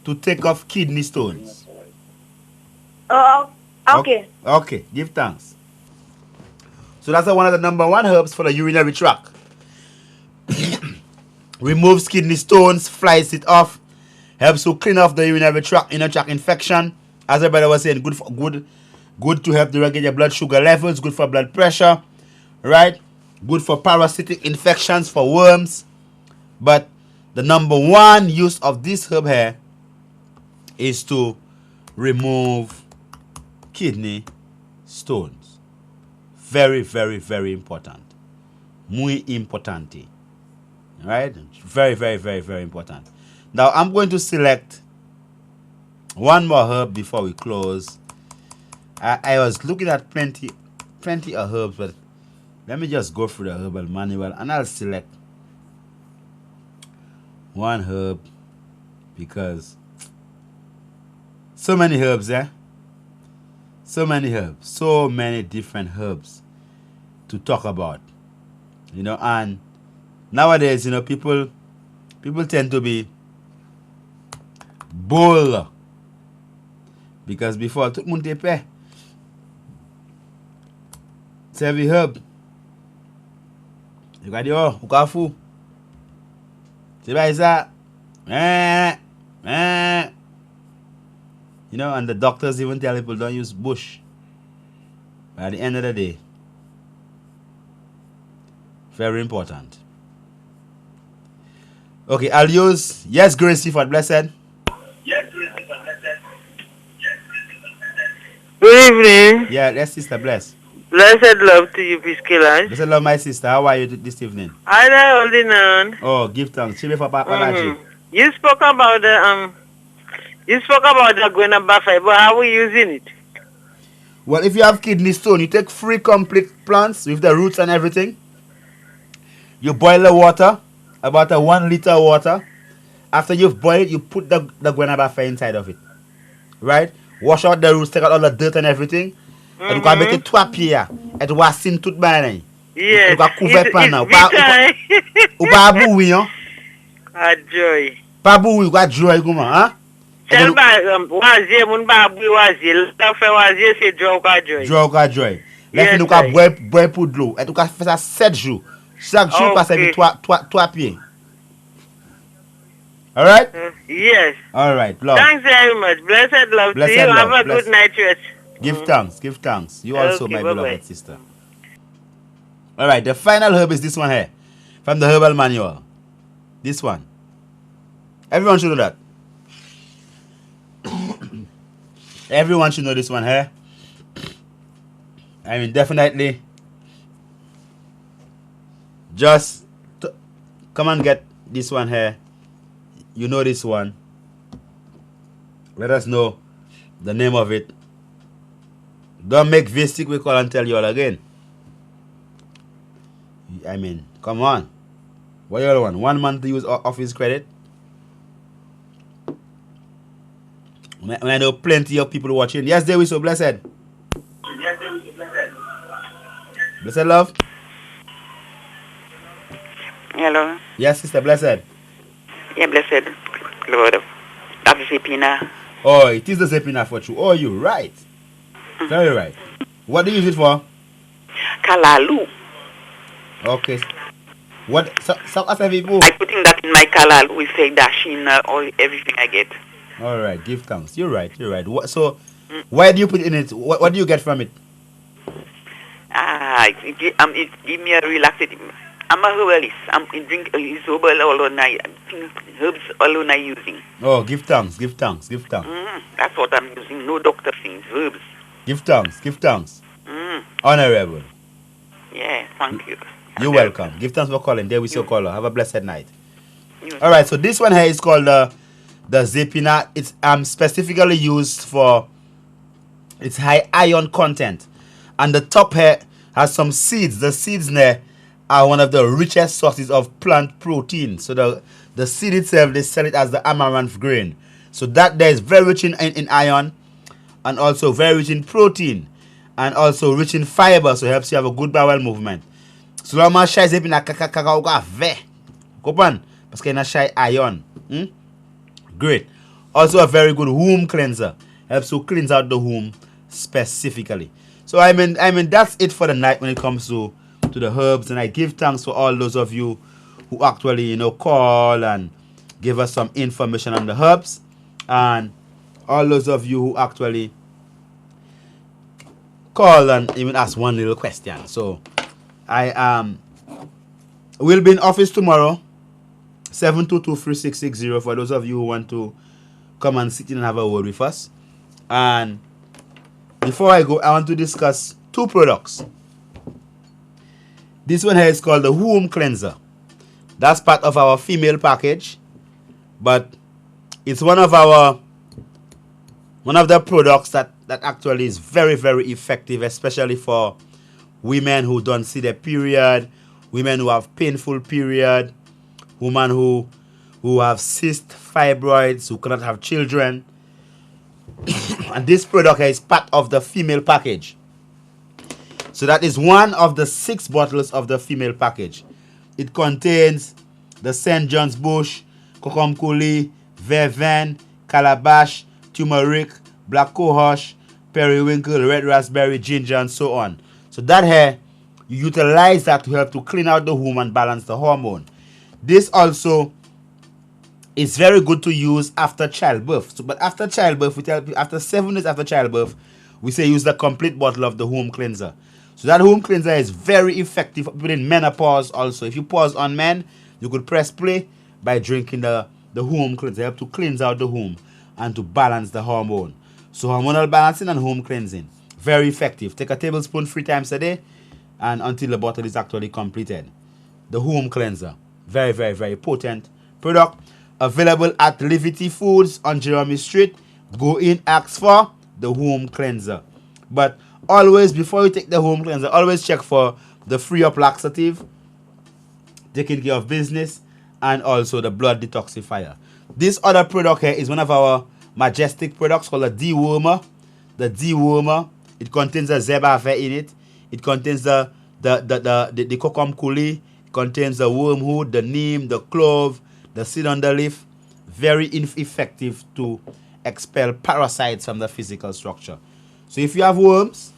to take off kidney stones. Oh, okay. Okay, give thanks. So that's one of the number one herbs for the urinary tract. Removes kidney stones, flies it off, helps to clean off the urinary tract, inner tract infection. As everybody was saying, good Good to help to regulate your blood sugar levels, good for blood pressure, right? Good for parasitic infections, for worms. But the number one use of this herb here is to remove kidney stones. Very, very, very important. Muy importante. Right? Very, very, very, very important. Now I'm going to select one more herb before we close. I was looking at plenty of herbs, but let me just go through the herbal manual and I'll select one herb because so many herbs, so many herbs, so many different herbs to talk about, you know. And nowadays, you know, people tend to be bold because before tout moun te pe servi herb. You got yo, ou ka fou. C'est pas ça. You know, and the doctors even tell people don't use bush. But at the end of the day, very important. Okay, I'll use yes, Gracie for blessed. Yes, Gracie for blessed. Good evening. Yeah, yes, sister, bless. Blessed love to you, Peace Kailash. Blessed love, my sister. How are you this evening? I know holding on. Oh, give thanks. Chibe for Papa. You spoke about the guanaba fiber. How are we using it? Well, if you have kidney stone, you take 3 complete plants with the roots and everything. You boil the water, about 1 liter of water. After you've boiled, you put the guanaba fiber inside of it. Right? Wash out the roots, take out all the dirt and everything. And you can make it 3 pieds. Et tu vas sin tout bain. Yes. Tu vas couvrir pan now. Ou pas boui, hein? A joy. Pas boui, ou pas joy comment, hein? Tell me, wazie moun ba boui wazie. La fait wazie c'est joy ou ka joy. Joy ou ka joy. Laisse nous ka boire pour de l'eau. Et tu vas faire ça 7 jours. Chaque jour passe avec 3 pieds. All right? Yes. All right, love. Thanks very much. Blessed love to you. Have a good night rest. Give thanks, give thanks. You also, Okay, my bye-bye. beloved sister. All right, the final herb is this one here, from the herbal manual. This one. Everyone should know that. Everyone should know this one here. I mean, definitely. Just come and get this one here. You know this one. Let us know the name of it. Don't make Vistic we call and tell you all again. I mean, come on. What you all want? 1 month to use office credit? When I know plenty of people watching. Yes, they will so blessed. Yes, they will so blessed. Blessed love. Hello. Yes, sister, blessed. Yeah, blessed Lord. That's Zepina. Oh, it is the Zepina for you. Oh, you're right. Very right. What do you use it for? Kalalu. Okay. What? So after people. I putting that in my kalalu. We say dashing all everything I get. All right. Give thanks. You're right. You're right. So, why do you put it in it? What do you get from it? It give me a relaxative. I'm a herbalist. I'm drink herbal all night. Herbs all night using. Oh, give thanks. Give thanks. Give thanks. That's what I'm using. No doctor things. Herbs. Give thanks. Give thanks. Honorable. Yeah, thank you. You're welcome. Give thanks for calling. There we see your caller. Have a blessed night. All right. So this one here is called the Zepina. It's specifically used for its high iron content, and the top here has some seeds. The seeds there are one of the richest sources of plant protein. So the seed itself, they sell it as the amaranth grain. So that there is very rich in iron, and also very rich in protein, and also rich in fiber, so it helps you have a good bowel movement. So la man chay Zepina kakao ka ve. Comprendre? Parce qu'il y a chay iron. Great. Also a very good womb cleanser. Helps to cleanse out the womb specifically. So I mean that's it for the night when it comes to the herbs, and I give thanks for all those of you who actually, you know, call and give us some information on the herbs, and all those of you who actually call and even ask one little question. So I will be in office tomorrow, 722-3660 for those of you who want to come and sit in and have a word with us. And before I go, I want to discuss 2 products. This one here is called the Womb Cleanser. That's part of our female package, but it's one of the products that actually is very, very effective, especially for women who don't see their period, women who have painful period, women who have cyst, fibroids, who cannot have children. And this product is part of the female package. So that is one of the 6 bottles of the female package. It contains the St. John's Bush, Kokomkuli, Verveine, Calabash, turmeric, black cohosh, periwinkle, red raspberry, ginger, and so on. So that here, you utilize that to help to clean out the womb and balance the hormone. This also is very good to use after childbirth. So, but after childbirth, we tell people after 7 days after childbirth, we say use the complete bottle of the Womb Cleanser. So that Womb Cleanser is very effective within menopause also. If you pause on men, you could press play by drinking the Womb Cleanser. Help to cleanse out the womb and to balance the hormone. So hormonal balancing and home cleansing. Very effective. Take a tablespoon 3 times a day and until the bottle is actually completed. The Womb Cleanser. Very, very, very potent product. Available at Livity Foods on Jeremy Street. Go in, ask for the Womb Cleanser. But always, before you take the Womb Cleanser, always check for the free up laxative, taking care of business, and also the blood detoxifier. This other product here is one of our majestic products called a dewormer. The dewormer, it contains a zebavé in it. It contains the kokomkuli, it contains the wormwood, the neem, the clove, the seed on the leaf. Very effective to expel parasites from the physical structure. So if you have worms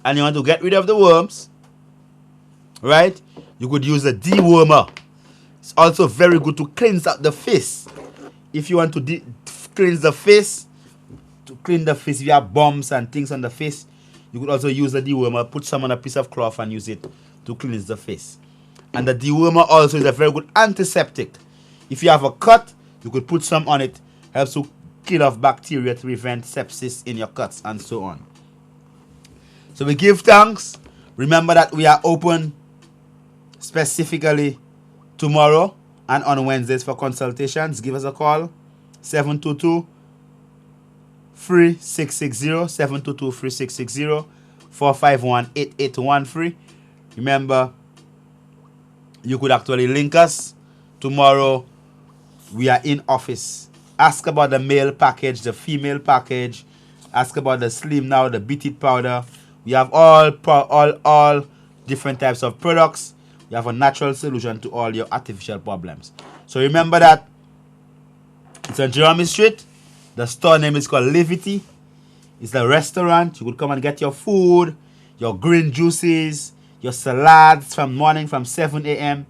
and you want to get rid of the worms, right, you could use a dewormer. It's also very good to cleanse out the face. If you want to cleanse the face, if you have bumps and things on the face, you could also use a dewormer, put some on a piece of cloth and use it to cleanse the face. And the dewormer also is a very good antiseptic. If you have a cut, you could put some on it. Helps to kill off bacteria to prevent sepsis in your cuts and so on. So we give thanks. Remember that we are open specifically tomorrow and on Wednesdays for consultations. Give us a call. 722-3660, 722-3660, 451-8813. Remember, you could actually link us. Tomorrow, we are in office. Ask about the male package, the female package. Ask about the Slim Now, the Beat It powder. We have all different types of products. We have a natural solution to all your artificial problems. So remember that it's on Jeremy Street. The store name is called Livity. It's a restaurant. You could come and get your food, your green juices, your salads from morning from 7 a.m.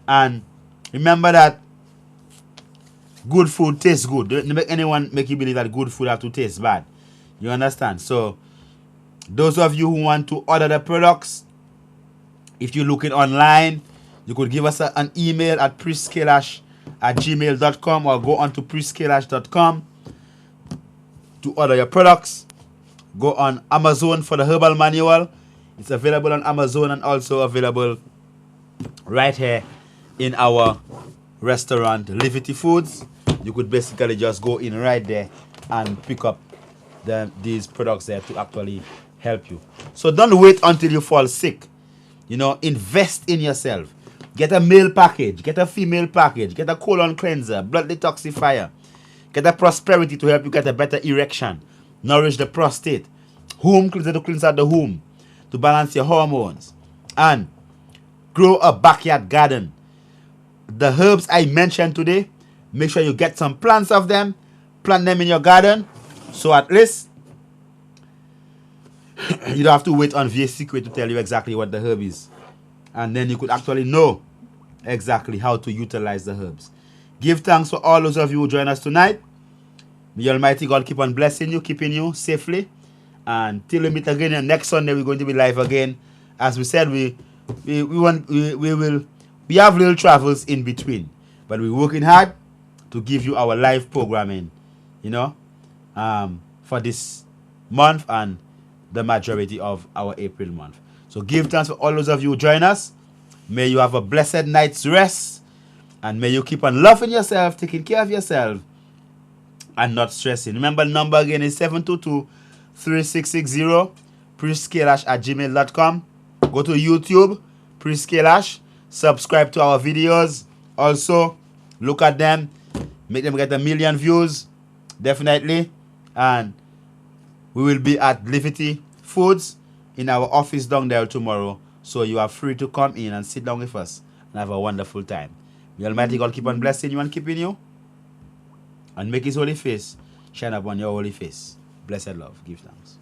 And remember that good food tastes good. Don't make anyone make you believe that good food have to taste bad. You understand? So those of you who want to order the products, if you're looking online, you could give us an email at priestkailash@gmail.com or go on to priestkailash.com to order your products. Go on Amazon for the herbal manual. It's available on Amazon and also available right here in our restaurant, Livity Foods. You could basically just go in right there and pick up these products there to actually help you. So don't wait until you fall sick. You know, invest in yourself. Get a male package, get a female package, get a colon cleanser, blood detoxifier, get a prosperity to help you get a better erection, nourish the prostate, womb cleanser to cleanse out the womb, to balance your hormones, and grow a backyard garden. The herbs I mentioned today, make sure you get some plants of them, plant them in your garden, so at least you don't have to wait on VA Secret to tell you exactly what the herb is. And then you could actually know exactly how to utilize the herbs. Give thanks for all those of you who join us tonight. May Almighty God keep on blessing you, keeping you safely. And till we meet again, next Sunday we're going to be live again. As we said, we have little travels in between, but we're working hard to give you our live programming, for this month and the majority of our April month. So give thanks for all those of you who join us. May you have a blessed night's rest, and may you keep on loving yourself, taking care of yourself, and not stressing. Remember, the number again is 722-3660, priestkailash@gmail.com. Go to YouTube, Priest Kailash. Subscribe to our videos. Also, look at them. Make them get 1 million views. Definitely. And we will be at Liberty Foods in our office down there tomorrow. So you are free to come in and sit down with us and have a wonderful time. May Almighty God keep on blessing you and keeping you. And make His holy face shine upon your holy face. Blessed love. Give thanks.